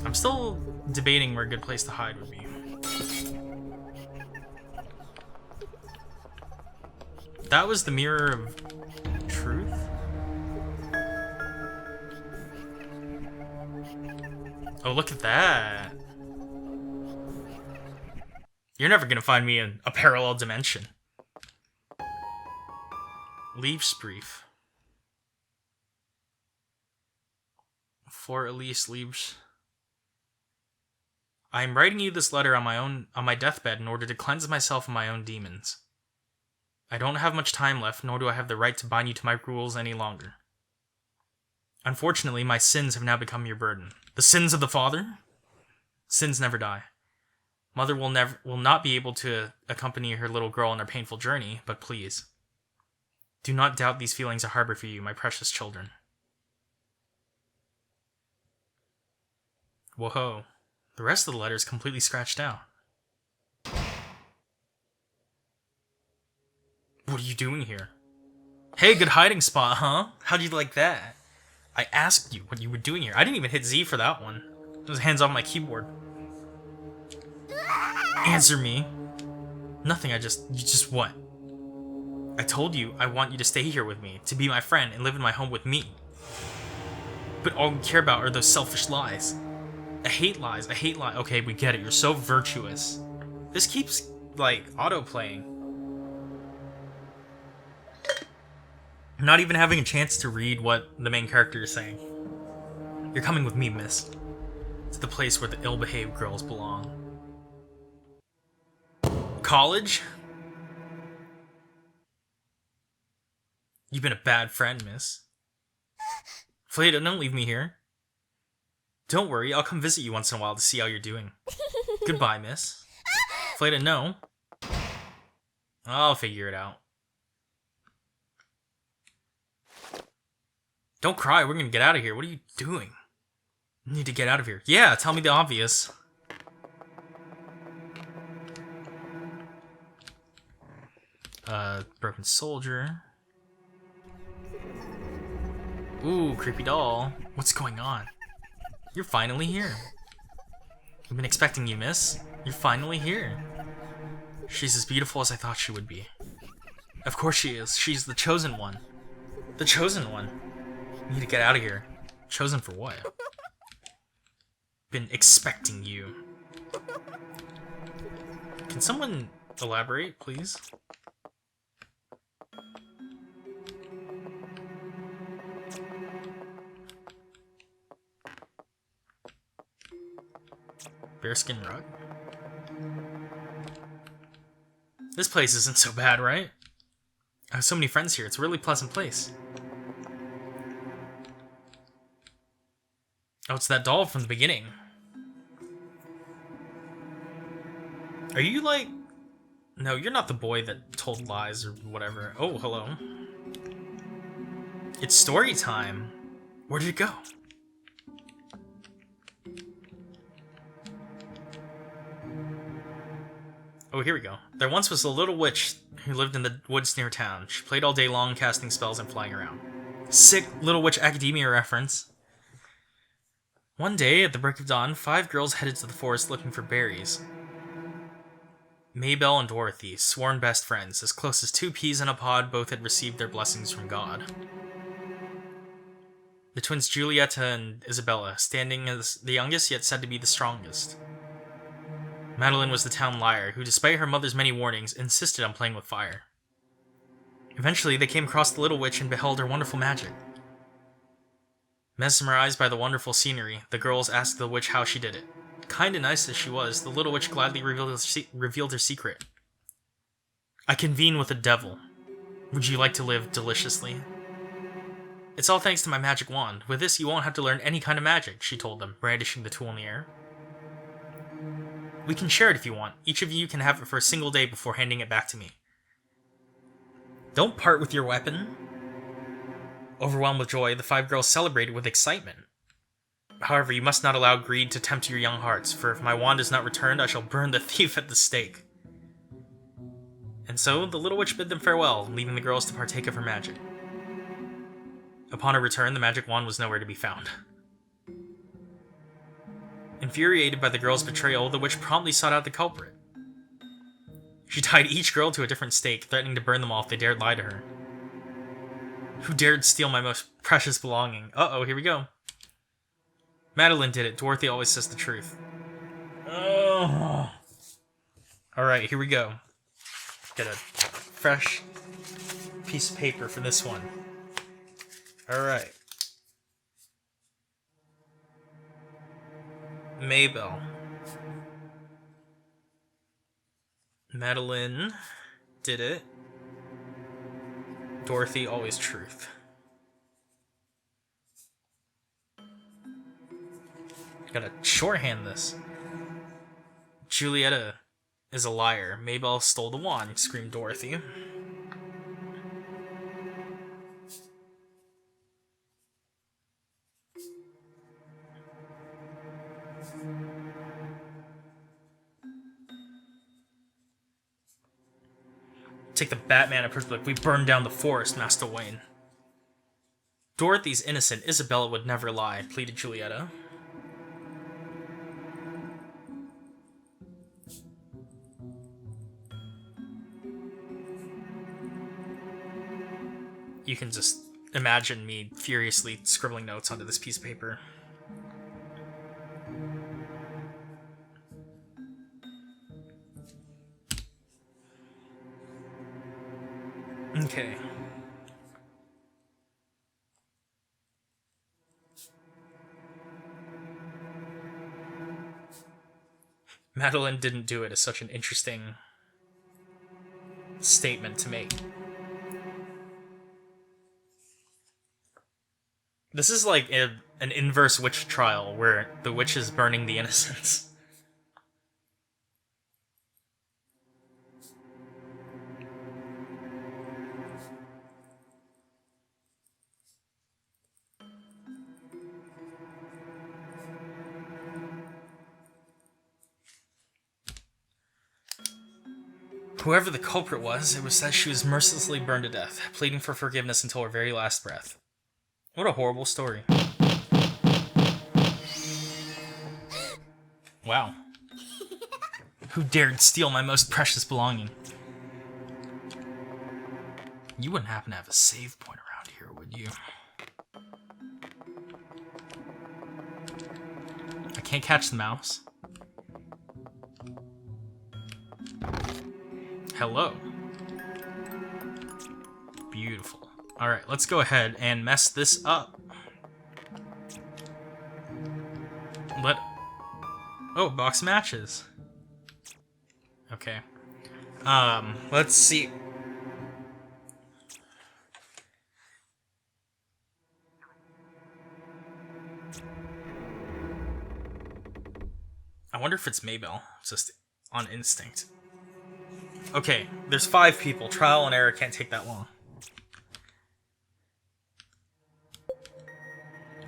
I'm still debating where a good place to hide would be. That was the mirror of truth? Oh, look at that. You're never gonna find me in a parallel dimension. Liebesbrief. For Elise Liebes. I am writing you this letter on my deathbed in order to cleanse myself of my own demons. I don't have much time left, nor do I have the right to bind you to my rules any longer. Unfortunately, my sins have now become your burden. The sins of the father? Sins never die. Mother will not be able to accompany her little girl on her painful journey, but please, do not doubt these feelings I harbor for you, my precious children. Whoa. The rest of the letter is completely scratched out. What are you doing here? Hey, good hiding spot, huh? How'd you like that? I asked you what you were doing here. I didn't even hit Z for that one. It was hands off my keyboard. Answer me. Nothing, you just what? I told you I want you to stay here with me, to be my friend and live in my home with me. But all we care about are those selfish lies. I hate lies. Okay, we get it. You're so virtuous. This keeps, like, auto-playing. I'm not even having a chance to read what the main character is saying. You're coming with me, miss. To the place where the ill-behaved girls belong. College? You've been a bad friend, miss. Fleda, don't leave me here. Don't worry, I'll come visit you once in a while to see how you're doing. Goodbye, miss. Fleda, no. I'll figure it out. Don't cry, we're gonna get out of here. What are you doing? You need to get out of here. Yeah, tell me the obvious. Broken soldier. Ooh, creepy doll. What's going on? You're finally here. I've been expecting you, miss. You're finally here. She's as beautiful as I thought she would be. Of course she is. She's the chosen one. The chosen one. You need to get out of here. Chosen for what? Been expecting you. Can someone Elaborate, please. Bearskin rug. This place isn't so bad, right? I have so many friends here. It's a really pleasant place. Oh, it's that doll from the beginning. Are you like... No, you're not the boy that told lies or whatever. Oh, hello. It's story time. Where did it go? Oh, here we go. There once was a little witch who lived in the woods near town. She played all day long, casting spells and flying around. Sick Little Witch Academia reference. One day, at the break of dawn, 5 girls headed to the forest looking for berries. Maybelle and Dorothy, sworn best friends, as close as 2 peas in a pod, both had received their blessings from God. The twins Giulietta and Isabella, standing as the youngest yet said to be the strongest. Madeline was the town liar, who despite her mother's many warnings, insisted on playing with fire. Eventually, they came across the little witch and beheld her wonderful magic. Mesmerized by the wonderful scenery, the girls asked the witch how she did it. Kind and nice as she was, the little witch gladly revealed her secret. I convene with the devil. Would you like to live deliciously? It's all thanks to my magic wand. With this, you won't have to learn any kind of magic, she told them, brandishing the tool in the air. We can share it if you want. Each of you can have it for a single day before handing it back to me. Don't part with your weapon. Overwhelmed with joy, the 5 girls celebrated with excitement. However, you must not allow greed to tempt your young hearts, for if my wand is not returned, I shall burn the thief at the stake. And so, the little witch bid them farewell, leaving the girls to partake of her magic. Upon her return, the magic wand was nowhere to be found. Infuriated by the girls' betrayal, the witch promptly sought out the culprit. She tied each girl to a different stake, threatening to burn them all if they dared lie to her. Who dared steal my most precious belonging? Uh-oh, here we go. Madeline did it. Dorothy always says the truth. Oh. Alright, here we go. Get a fresh piece of paper for this one. Alright. Maybelle. Madeline did it. Dorothy, always truth. Gotta shorthand this. Giulietta is a liar. Maybelle stole the wand, screamed Dorothy. Take the Batman approach, like we burned down the forest, Master Wayne. Dorothy's innocent. Isabella would never lie, pleaded Giulietta. You can just imagine me furiously scribbling notes onto this piece of paper. Okay. Madeline didn't do it is such an interesting statement to make. This is like an inverse witch trial where the witch is burning the innocents. Whoever the culprit was, it was said she was mercilessly burned to death, pleading for forgiveness until her very last breath. What a horrible story. Wow. Who dared steal my most precious belonging? You wouldn't happen to have a save point around here, would you? I can't catch the mouse. Hello. Beautiful. Alright, let's go ahead and mess this up. Oh, box matches. Okay. Let's see. I wonder if it's Maybell. Just on instinct. Okay, there's 5 people. Trial and error can't take that long.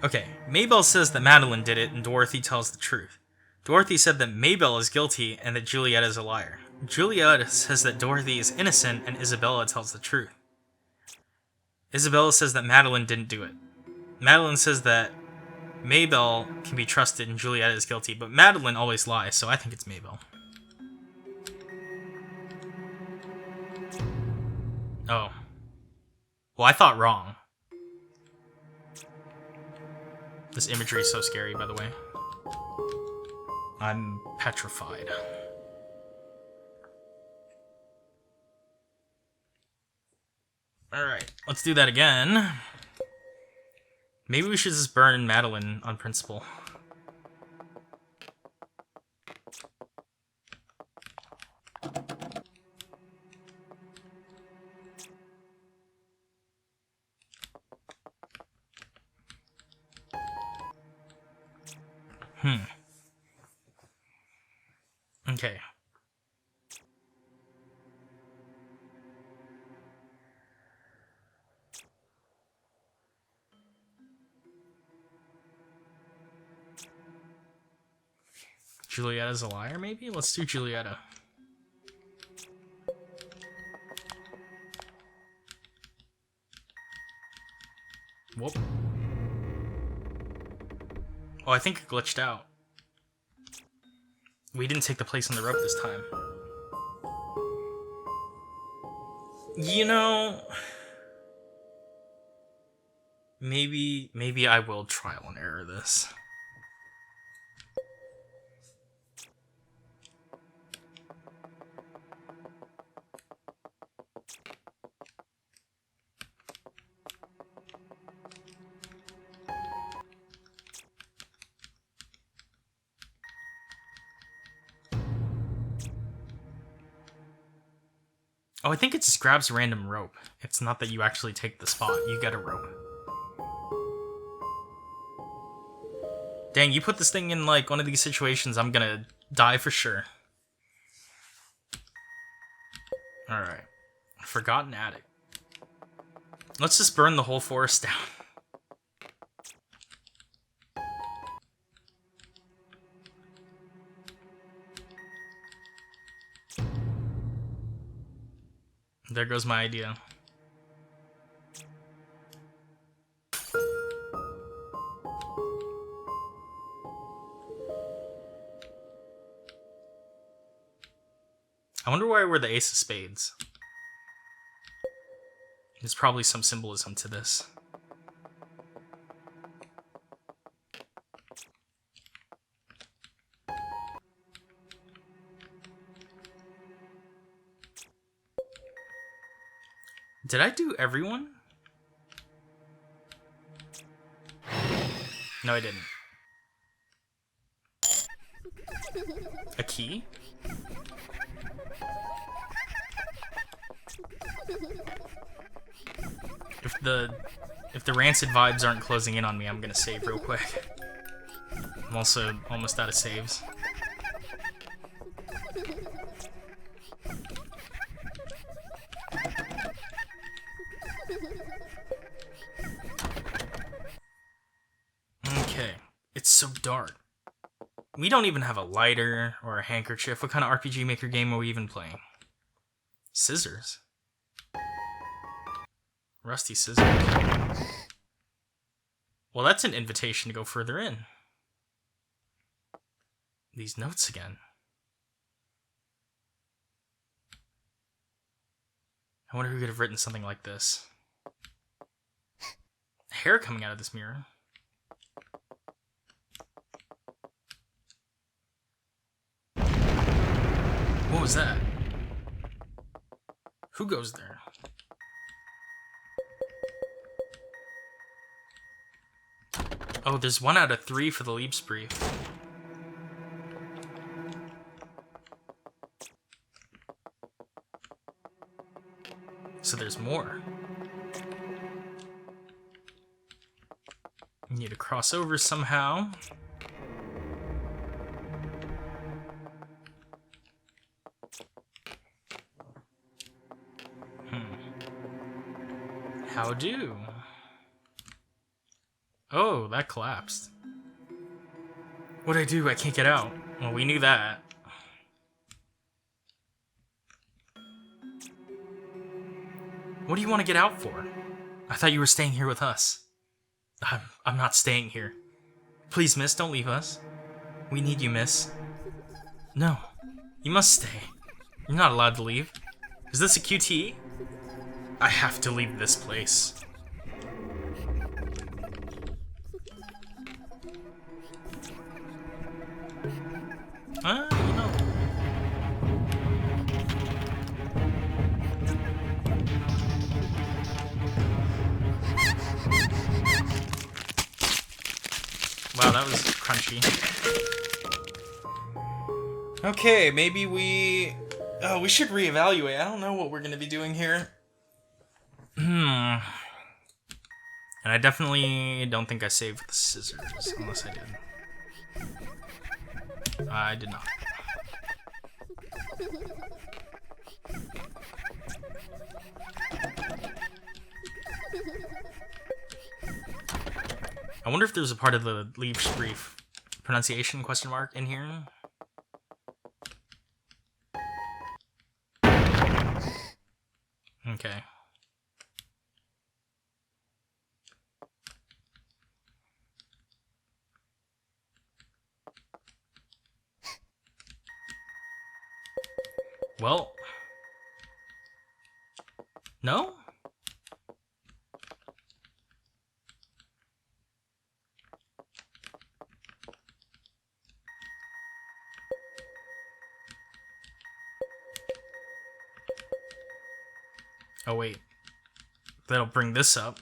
Okay, Maybell says that Madeline did it and Dorothy tells the truth. Dorothy said that Maybell is guilty and that Juliet is a liar. Juliet says that Dorothy is innocent and Isabella tells the truth. Isabella says that Madeline didn't do it. Madeline says that Maybell can be trusted and Juliet is guilty, but Madeline always lies, so I think it's Maybell. Oh. Well, I thought wrong. This imagery is so scary, by the way. I'm petrified. Alright, let's do that again. Maybe we should just burn Madeline on principle. Okay. Julieta's a liar, maybe? Let's do Julieta. Whoop. Oh, I think it glitched out. We didn't take the place on the rope this time. You know... Maybe I will trial and error this. Oh, I think it just grabs a random rope. It's not that you actually take the spot, you get a rope. Dang, you put this thing in, like, one of these situations, I'm gonna die for sure. Alright. Forgotten Attic. Let's just burn the whole forest down. There goes my idea. I wonder why we're the Ace of Spades. There's probably some symbolism to this. Did I do everyone? No, I didn't. A key? If the rancid vibes aren't closing in on me, I'm gonna save real quick. I'm also almost out of saves. Okay, it's so dark. We don't even have a lighter or a handkerchief. What kind of RPG Maker game are we even playing? Scissors. Rusty scissors. Well, that's an invitation to go further in. These notes again. I wonder who could have written something like this. Hair coming out of this mirror. What was that? Who goes there? Oh, there's 1 out of 3 for the Liebesbrief. So there's more. We need to cross over somehow. How do? Oh, that collapsed. What'd I do? I can't get out. Well, we knew that. What do you want to get out for? I thought you were staying here with us. I'm not staying here. Please, miss, don't leave us. We need you, miss. No, you must stay. You're not allowed to leave. Is this a QTE? I have to leave this place. You know. Wow, that was crunchy. Okay, maybe we... Oh, we should reevaluate. I don't know what we're going to be doing here. And I definitely don't think I saved with the scissors, unless I did. I did not. I wonder if there's a part of the Liebesbrief pronunciation question mark in here. Okay. Well. No? Oh, wait. That'll bring this up.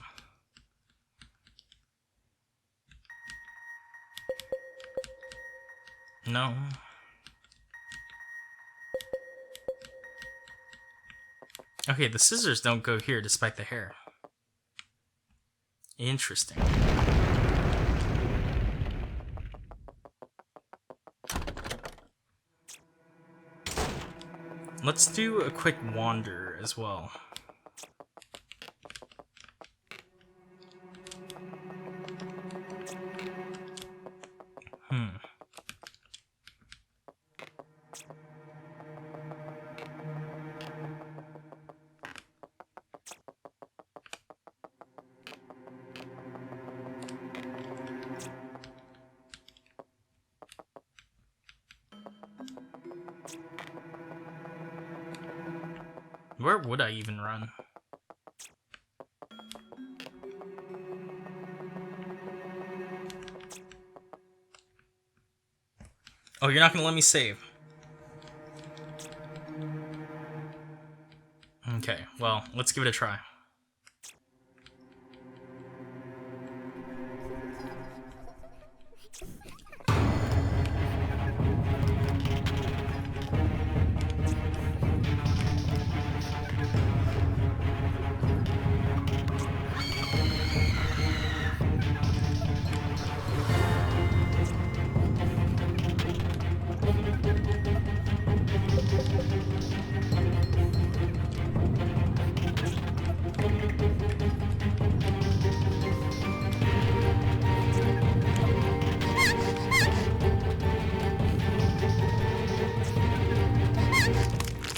No. Okay, the scissors don't go here despite the hair. Interesting. Let's do a quick wander as well. Where would I even run? Oh, you're not gonna let me save. Okay, well, let's give it a try.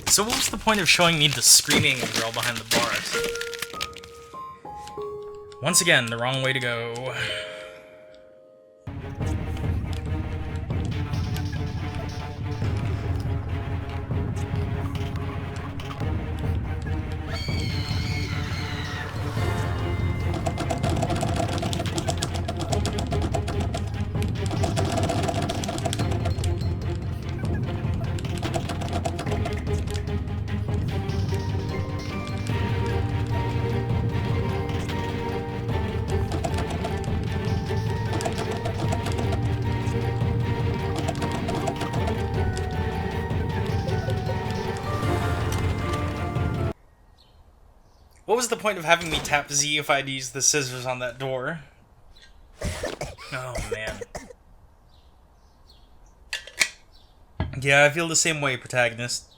So what was the point of showing me the screaming girl behind the bars? Once again, the wrong way to go. What was the point of having me tap Z if I'd used the scissors on that door? Oh, man. Yeah, I feel the same way, protagonist.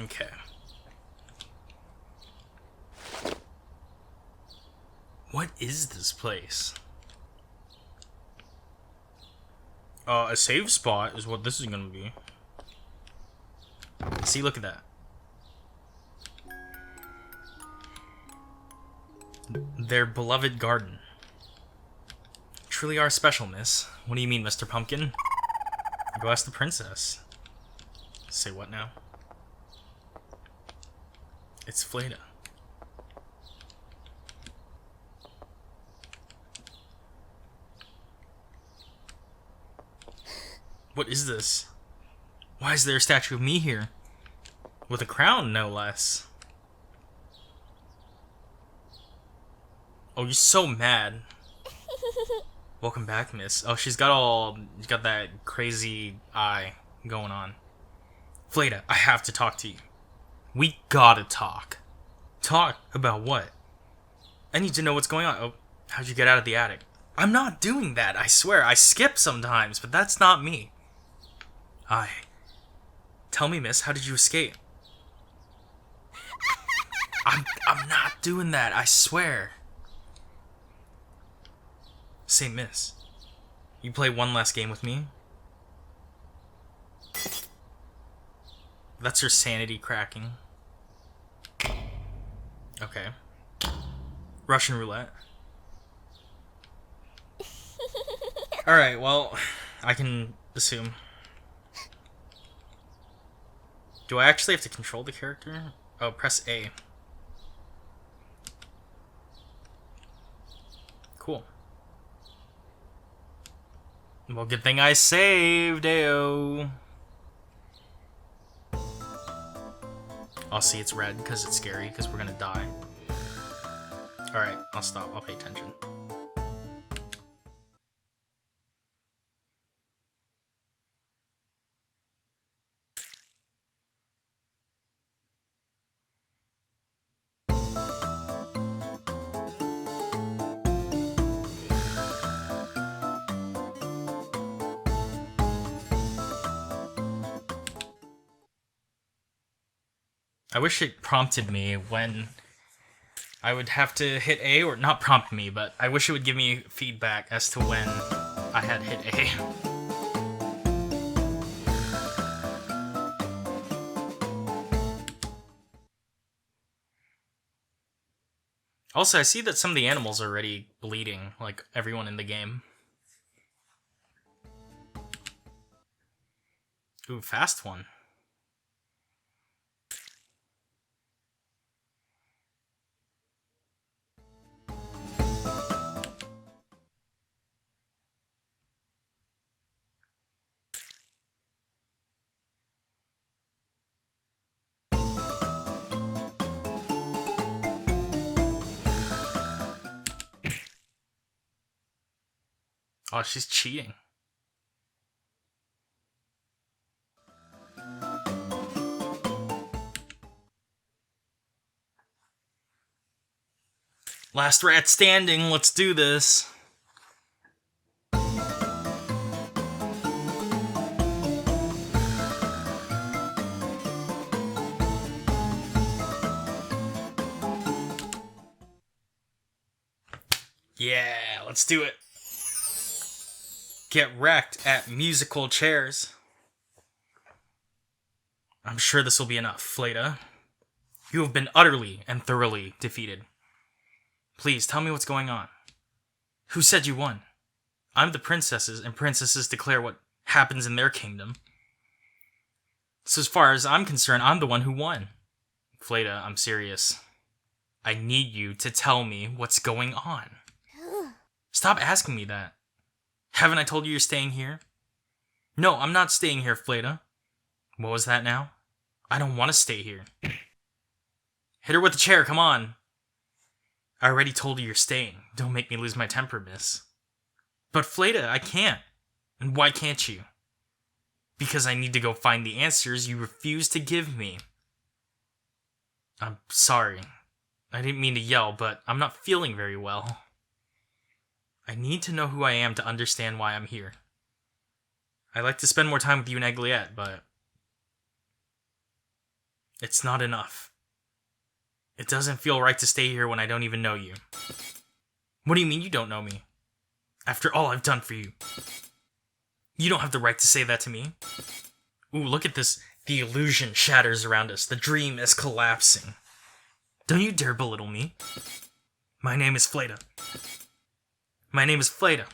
Okay. What is this place? A save spot is what this is gonna be. See, look at that. Their beloved garden. Truly are special, miss. What do you mean, Mr. Pumpkin? Go ask the princess. Say what now? It's Fleda. What is this? Why is there a statue of me here? With a crown, no less. Oh, you're so mad. Welcome back, miss. Oh, she's got that crazy eye going on. Fleda, I have to talk to you. We gotta talk. Talk about what? I need to know what's going on. Oh, how'd you get out of the attic? I'm not doing that, I swear. I skip sometimes, but that's not me. Tell me, miss, how did you escape? I'm not doing that, I swear. Say, miss, you play one last game with me? That's your sanity cracking. Okay. Russian roulette. Alright, well, I can assume. Do I actually have to control the character? Oh, press A. Cool. Well, good thing I saved, ayo. I'll see it's red because it's scary because we're gonna die. Alright, I'll stop. I'll pay attention. I wish it prompted me when I would have to hit A, or not prompt me, but I wish it would give me feedback as to when I had hit A. Also, I see that some of the animals are already bleeding, like everyone in the game. Ooh, fast one. Oh, she's cheating. Last rat standing, let's do this. Yeah, let's do it. Get wrecked at musical chairs. I'm sure this will be enough, Fleda. You have been utterly and thoroughly defeated. Please, tell me what's going on. Who said you won? I'm the princesses, and princesses declare what happens in their kingdom. So as far as I'm concerned, I'm the one who won. Fleda, I'm serious. I need you to tell me what's going on. Stop asking me that. Haven't I told you you're staying here? No, I'm not staying here, Fleda. What was that now? I don't want to stay here. Hit her with the chair, come on. I already told you you're staying. Don't make me lose my temper, miss. But Fleda, I can't. And why can't you? Because I need to go find the answers you refuse to give me. I'm sorry. I didn't mean to yell, but I'm not feeling very well. I need to know who I am to understand why I'm here. I'd like to spend more time with you and Egliette, but it's not enough. It doesn't feel right to stay here when I don't even know you. What do you mean you don't know me? After all I've done for you. You don't have the right to say that to me. Ooh, look at this. The illusion shatters around us. The dream is collapsing. Don't you dare belittle me. My name is Fleda. My name is Fleda.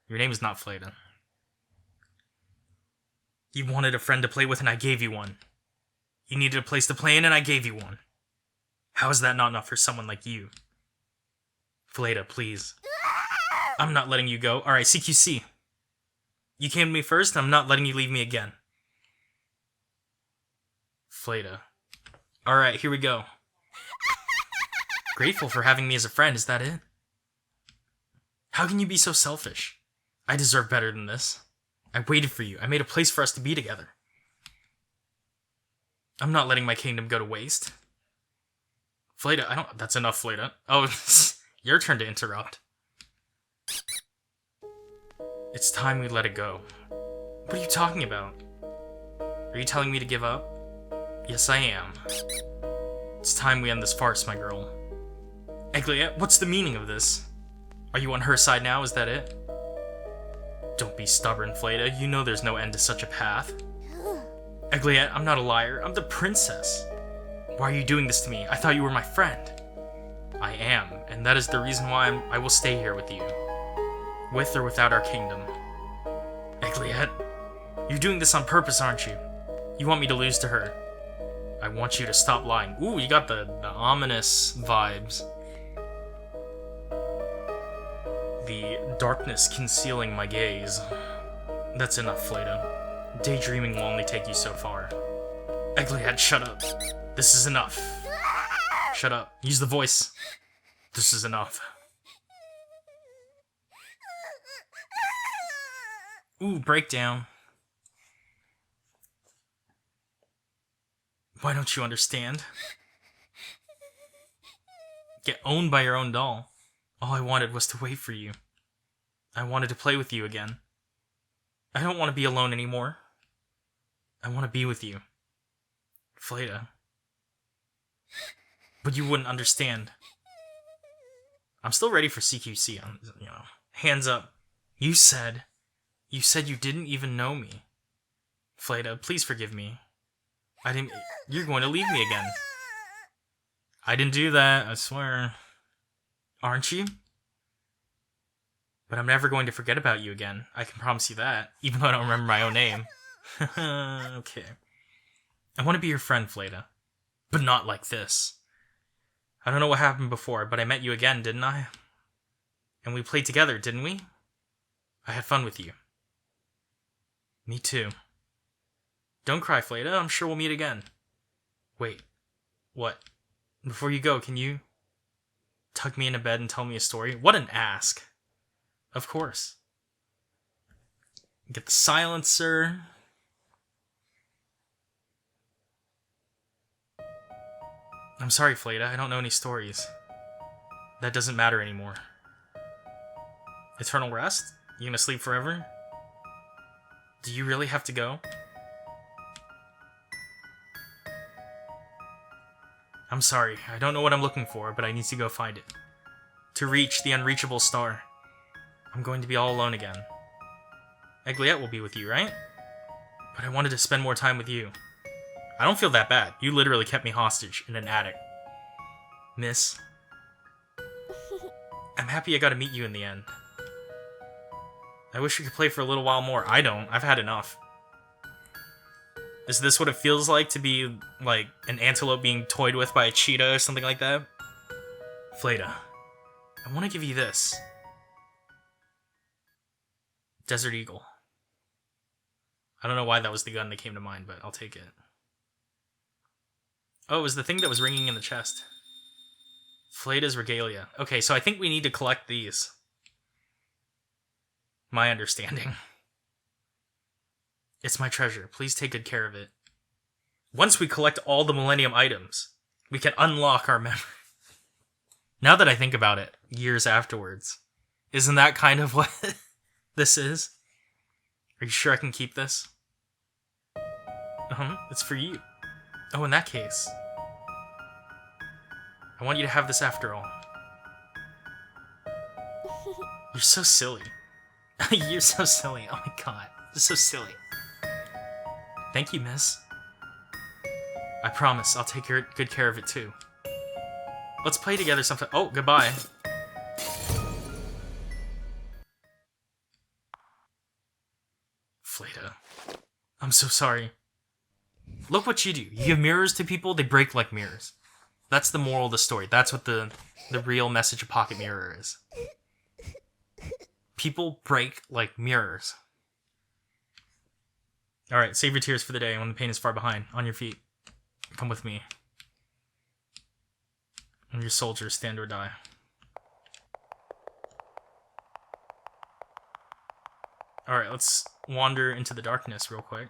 Your name is not Fleda. You wanted a friend to play with and I gave you one. You needed a place to play in and I gave you one. How is that not enough for someone like you? Fleda, please. I'm not letting you go. Alright, CQC. You came to me first, and I'm not letting you leave me again. Fleda. Alright, here we go. Grateful for having me as a friend, is that it? How can you be so selfish? I deserve better than this. I waited for you. I made a place for us to be together. I'm not letting my kingdom go to waste. Fleda, that's enough, Fleda. Oh, your turn to interrupt. It's time we let it go. What are you talking about? Are you telling me to give up? Yes, I am. It's time we end this farce, my girl. Egliette, what's the meaning of this? Are you on her side now? Is that it? Don't be stubborn, Fleda. You know there's no end to such a path. Egliette, I'm not a liar. I'm the princess. Why are you doing this to me? I thought you were my friend. I am, and that is the reason why I will stay here with you. With or without our kingdom. Egliette, you're doing this on purpose, aren't you? You want me to lose to her. I want you to stop lying. Ooh, you got the ominous vibes. The darkness concealing my gaze. That's enough, Fleda. Daydreaming will only take you so far. Egliette, shut up. This is enough. Shut up. Use the voice. This is enough. Ooh, breakdown. Why don't you understand? Get owned by your own doll. All I wanted was to wait for you. I wanted to play with you again. I don't want to be alone anymore. I want to be with you. Fleda. But you wouldn't understand. I'm still ready for CQC. Hands up. You said you didn't even know me. Fleda, please forgive me. You're going to leave me again. I didn't do that, I swear. Aren't you? But I'm never going to forget about you again. I can promise you that, even though I don't remember my own name. Okay. I want to be your friend, Fleda. But not like this. I don't know what happened before, but I met you again, didn't I? And we played together, didn't we? I had fun with you. Me too. Don't cry, Fleda. I'm sure we'll meet again. Wait. What? Before you go, can you tuck me into bed and tell me a story? What an ask. Of course. Get the silencer. I'm sorry, Fleda. I don't know any stories. That doesn't matter anymore. Eternal rest? You gonna sleep forever? Do you really have to go? I'm sorry. I don't know what I'm looking for, but I need to go find it. To reach the unreachable star. I'm going to be all alone again. Egliette will be with you, right? But I wanted to spend more time with you. I don't feel that bad. You literally kept me hostage in an attic. Miss. I'm happy I got to meet you in the end. I wish we could play for a little while more. I don't. I've had enough. Is this what it feels like to be, like, an antelope being toyed with by a cheetah or something like that? Fleda, I want to give you this. Desert Eagle. I don't know why that was the gun that came to mind, but I'll take it. Oh, it was the thing that was ringing in the chest. Fleda's regalia. Okay, so I think we need to collect these. My understanding. It's my treasure. Please take good care of it. Once we collect all the Millennium items, we can unlock our memory. Now that I think about it, years afterwards, isn't that kind of what this is? Are you sure I can keep this? It's for you. Oh, in that case, I want you to have this after all. You're so silly. You're so silly. Oh my god. You're so silly. Thank you, miss. I promise I'll take good care of it too. Let's play together sometime. Oh, goodbye. Fleta. I'm so sorry. Look what you do. You give mirrors to people, they break like mirrors. That's the moral of the story. That's what the real message of Pocket Mirror is. People break like mirrors. Alright, save your tears for the day when the pain is far behind. On your feet. Come with me. And your soldiers, stand or die. Alright, let's wander into the darkness real quick.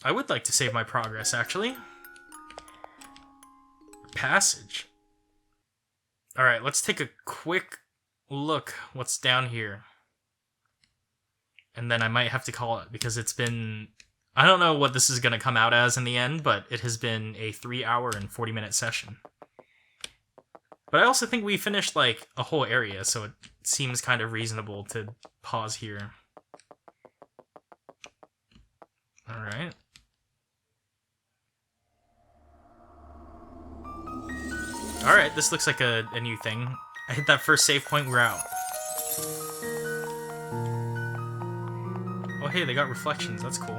I would like to save my progress, actually. Passage. Alright, let's take a quick look what's down here. And then I might have to call it, because it's been... I don't know what this is going to come out as in the end, but it has been a 3-hour and 40-minute session. But I also think we finished, like, a whole area, so it seems kind of reasonable to pause here. Alright. Alright, this looks like a new thing. I hit that first save point, we're out. Oh hey, they got reflections, that's cool.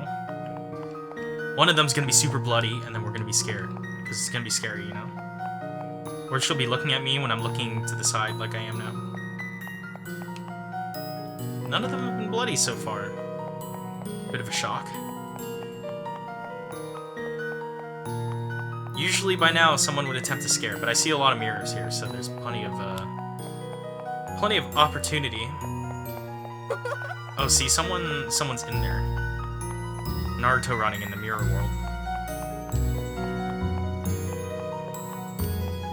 One of them's gonna be super bloody, and then we're gonna be scared. Because it's gonna be scary, you know? Or she'll be looking at me when I'm looking to the side like I am now. None of them have been bloody so far. Bit of a shock. Usually by now someone would attempt to scare, but I see a lot of mirrors here, so there's plenty of opportunity. Oh, see, someone's in there. Naruto running in the mirror world.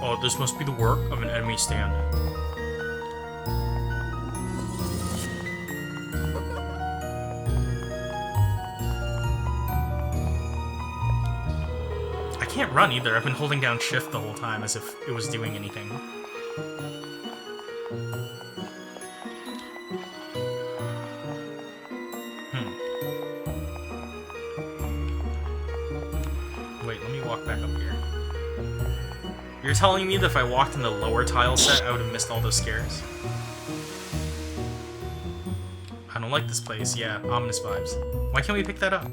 Oh, this must be the work of an enemy stand. I can't run either. I've been holding down shift the whole time as if it was doing anything. Wait, let me walk back up here. You're telling me that if I walked in the lower tile set, I would have missed all those scares? I don't like this place. Yeah, ominous vibes. Why can't we pick that up?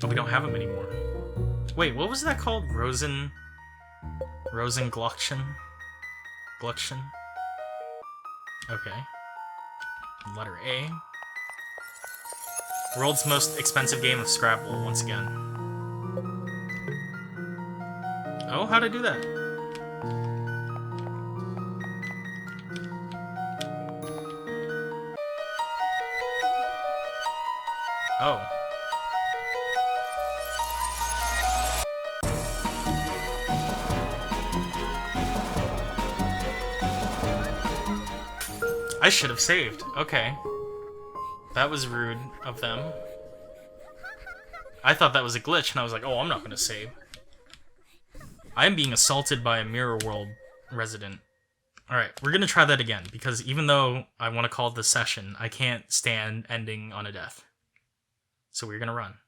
Oh, we don't have them anymore. Wait, what was that called? Rosengluckchen? Gluckchen? Okay. Letter A. World's most expensive game of Scrabble, once again. Oh, how'd I do that? Oh. I should have saved. Okay. That was rude of them. I thought that was a glitch, and I was like, oh, I'm not gonna save. I am being assaulted by a Mirror World resident. Alright, we're gonna try that again, because even though I want to call this session, I can't stand ending on a death. So we're gonna run.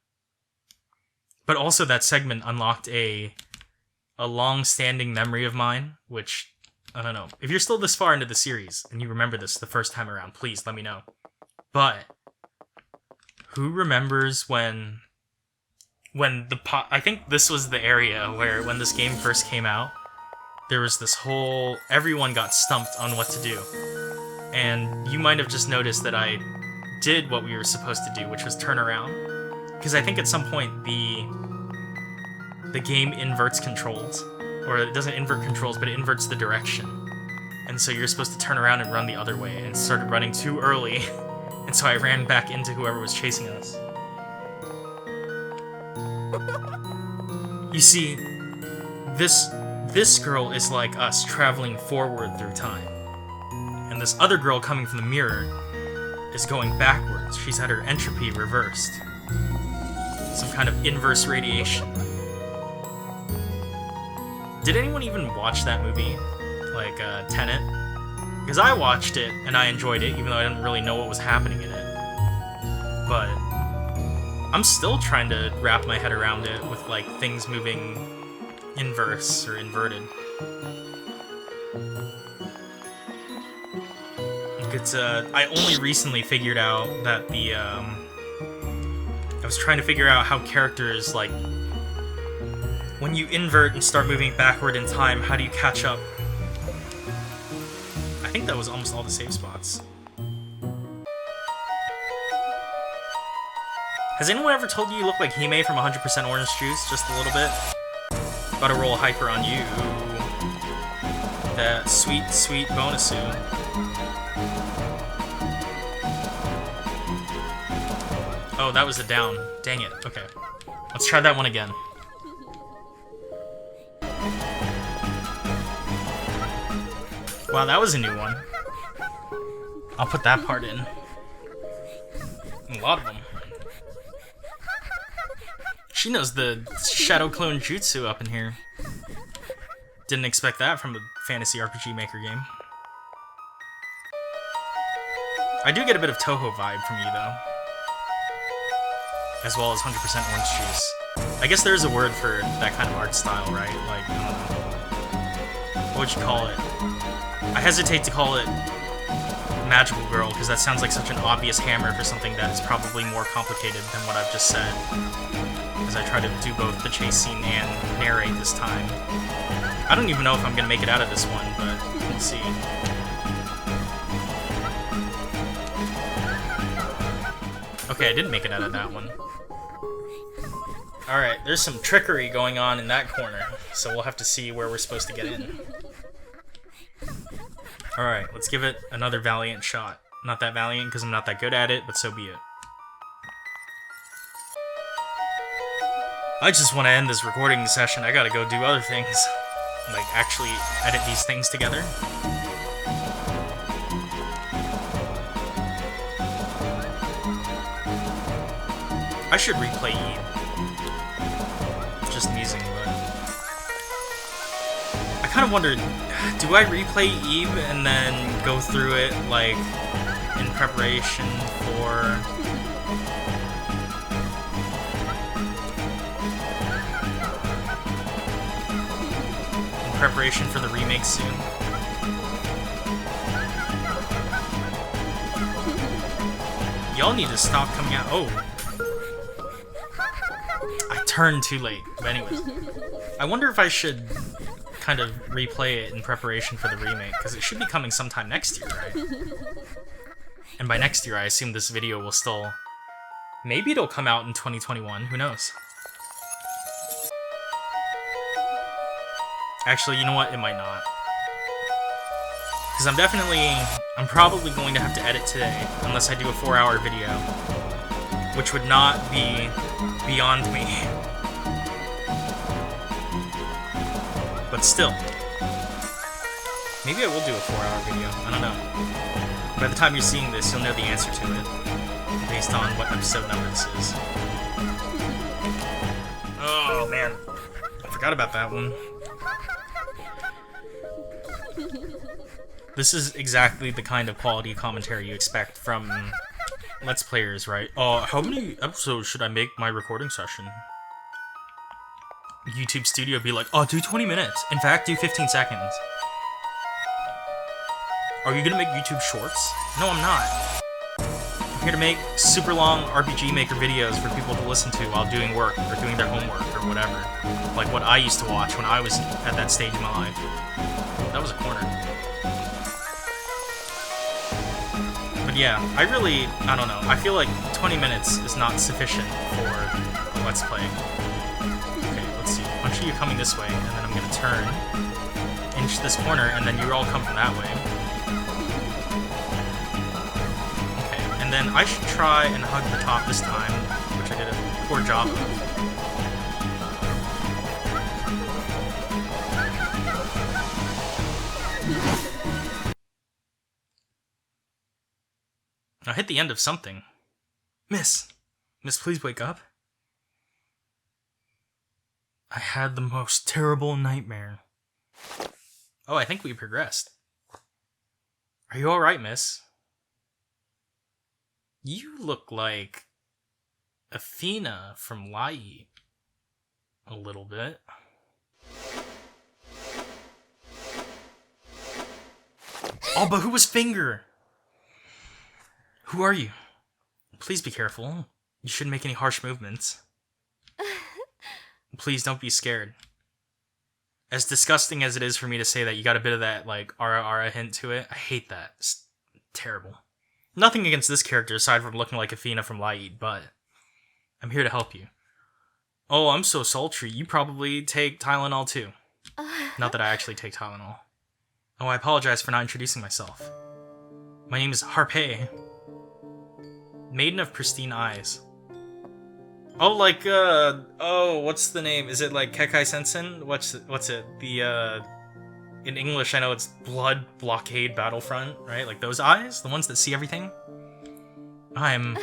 But also that segment unlocked a long-standing memory of mine, which, I don't know. If you're still this far into the series, and you remember this the first time around, please let me know. But who remembers when I think this was the area where when this game first came out, there was this whole, everyone got stumped on what to do. And you might have just noticed that I did what we were supposed to do, which was turn around. Because I think at some point the game inverts controls. Or it doesn't invert controls, but it inverts the direction. And so you're supposed to turn around and run the other way, and started running too early. And so I ran back into whoever was chasing us. You see, this girl is like us, traveling forward through time. And this other girl coming from the mirror is going backwards. She's had her entropy reversed. Some kind of inverse radiation. Did anyone even watch that movie? Like, Tenet? Because I watched it, and I enjoyed it, even though I didn't really know what was happening in it. But I'm still trying to wrap my head around it with, like, things moving inverse or inverted. It's, I only recently figured out that the, I was trying to figure out how characters, like, when you invert and start moving backward in time, how do you catch up? I think that was almost all the save spots. Has anyone ever told you look like Hime from 100% Orange Juice? Just a little bit? About to roll a hyper on you. That sweet, sweet bonusu. Oh, that was a down. Dang it. Okay. Let's try that one again. Wow, that was a new one. I'll put that part in. A lot of them. She knows the Shadow Clone Jutsu up in here. Didn't expect that from a fantasy RPG Maker game. I do get a bit of Toho vibe from you, though. As well as 100% Orange Juice. I guess there's a word for that kind of art style, right? Like, I don't know. What would you call it? I hesitate to call it Magical Girl, because that sounds like such an obvious hammer for something that is probably more complicated than what I've just said. As I try to do both the chase scene and narrate this time. I don't even know if I'm going to make it out of this one, but we'll see. Okay, I didn't make it out of that one. Alright, there's some trickery going on in that corner, so we'll have to see where we're supposed to get in. Alright, let's give it another valiant shot. Not that valiant because I'm not that good at it, but so be it. I just want to end this recording session. I gotta go do other things. Like, actually edit these things together. I should replay Eve. Just musing, but... I kind of wondered, do I replay Eve and then go through it, like, in preparation for... preparation for the remake soon? Y'all need to stop coming out. Oh. I turned too late. But anyways. I wonder if I should kind of replay it in preparation for the remake, because it should be coming sometime next year, right? And by next year, I assume this video will still... Maybe it'll come out in 2021. Who knows? Actually, you know what? It might not. Because I'm probably going to have to edit today, unless I do a 4-hour video. Which would not be beyond me. But still. Maybe I will do a 4-hour video. I don't know. By the time you're seeing this, you'll know the answer to it. Based on what episode number this is. Oh, man. I forgot about that one. This is exactly the kind of quality commentary you expect from Let's Players, right? How many episodes should I make my recording session? YouTube Studio be like, do 20 minutes. In fact, do 15 seconds. Are you gonna make YouTube Shorts? No, I'm not. I'm here to make super long RPG Maker videos for people to listen to while doing work, or doing their homework, or whatever. Like what I used to watch when I was at that stage in my life. That was a corner. But yeah, I don't know. I feel like 20 minutes is not sufficient for a Let's Play. Okay, let's see. A bunch of you coming this way, and then I'm gonna turn inch this corner, and then you all come from that way. Okay, and then I should try and hug the top this time, which I did a poor job of. I hit the end of something. Miss, please wake up. I had the most terrible nightmare. Oh, I think we progressed. Are you alright, miss? You look like Athena from Light. A little bit. Oh, but who was Finger? Who are you? Please be careful. You shouldn't make any harsh movements. Please don't be scared. As disgusting as it is for me to say that, you got a bit of that, like, Ara hint to it. I hate that. It's terrible. Nothing against this character aside from looking like Athena from Light, but I'm here to help you. Oh, I'm so sultry. You probably take Tylenol too. Not that I actually take Tylenol. Oh, I apologize for not introducing myself. My name is Harpe. Maiden of Pristine Eyes. Oh, like, oh, what's the name? Is it like Kekai Sensen? What's it? In English, I know it's Blood Blockade Battlefront, right? Like those eyes? The ones that see everything? No,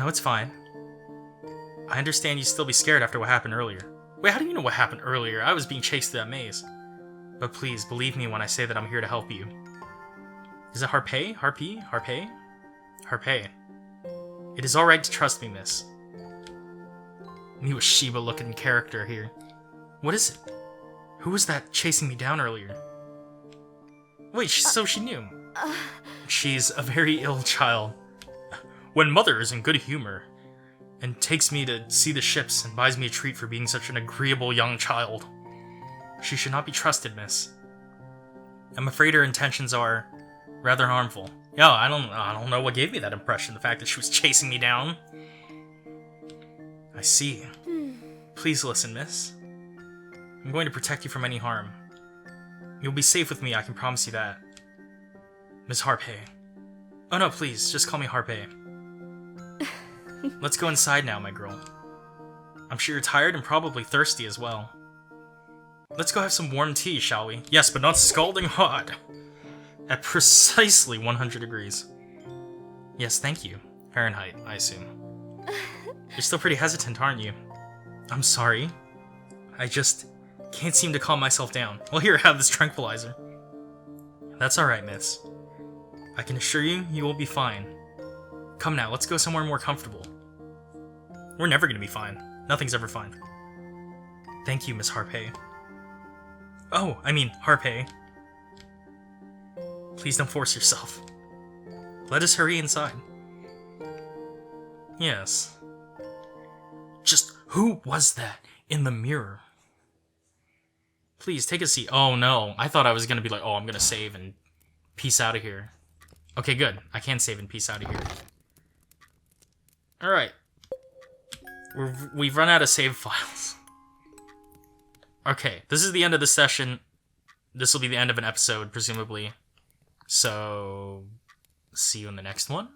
it's fine. I understand you'd still be scared after what happened earlier. Wait, how do you know what happened earlier? I was being chased through that maze. But please, believe me when I say that I'm here to help you. Is it Harpe? Harpe? Harpe? Harpe. It is alright to trust me, miss. You a Shiba-looking character here. What is it? Who was that chasing me down earlier? Wait, so she knew. She's a very ill child. When mother is in good humor, and takes me to see the ships and buys me a treat for being such an agreeable young child. She should not be trusted, miss. I'm afraid her intentions are rather harmful. Yo, I don't know what gave me that impression, the fact that she was chasing me down. I see. Please listen, miss. I'm going to protect you from any harm. You'll be safe with me, I can promise you that. Miss Harpe. Oh no, please, just call me Harpe. Let's go inside now, my girl. I'm sure you're tired and probably thirsty as well. Let's go have some warm tea, shall we? Yes, but not scalding hot. At precisely 100 degrees. Yes, thank you. Fahrenheit, I assume. You're still pretty hesitant, aren't you? I'm sorry. I just can't seem to calm myself down. Well, here, have this tranquilizer. That's alright, miss. I can assure you, you will be fine. Come now, let's go somewhere more comfortable. We're never gonna be fine. Nothing's ever fine. Thank you, Miss Harpe. Oh, I mean, Harpe. Please don't force yourself. Let us hurry inside. Yes. Just who was that in the mirror? Please, take a seat. Oh no, I thought I was gonna be like, oh, I'm gonna save and peace out of here. Okay, good. I can save and peace out of here. Alright. We've run out of save files. Okay, this is the end of the session. This will be the end of an episode, presumably. So, see you in the next one.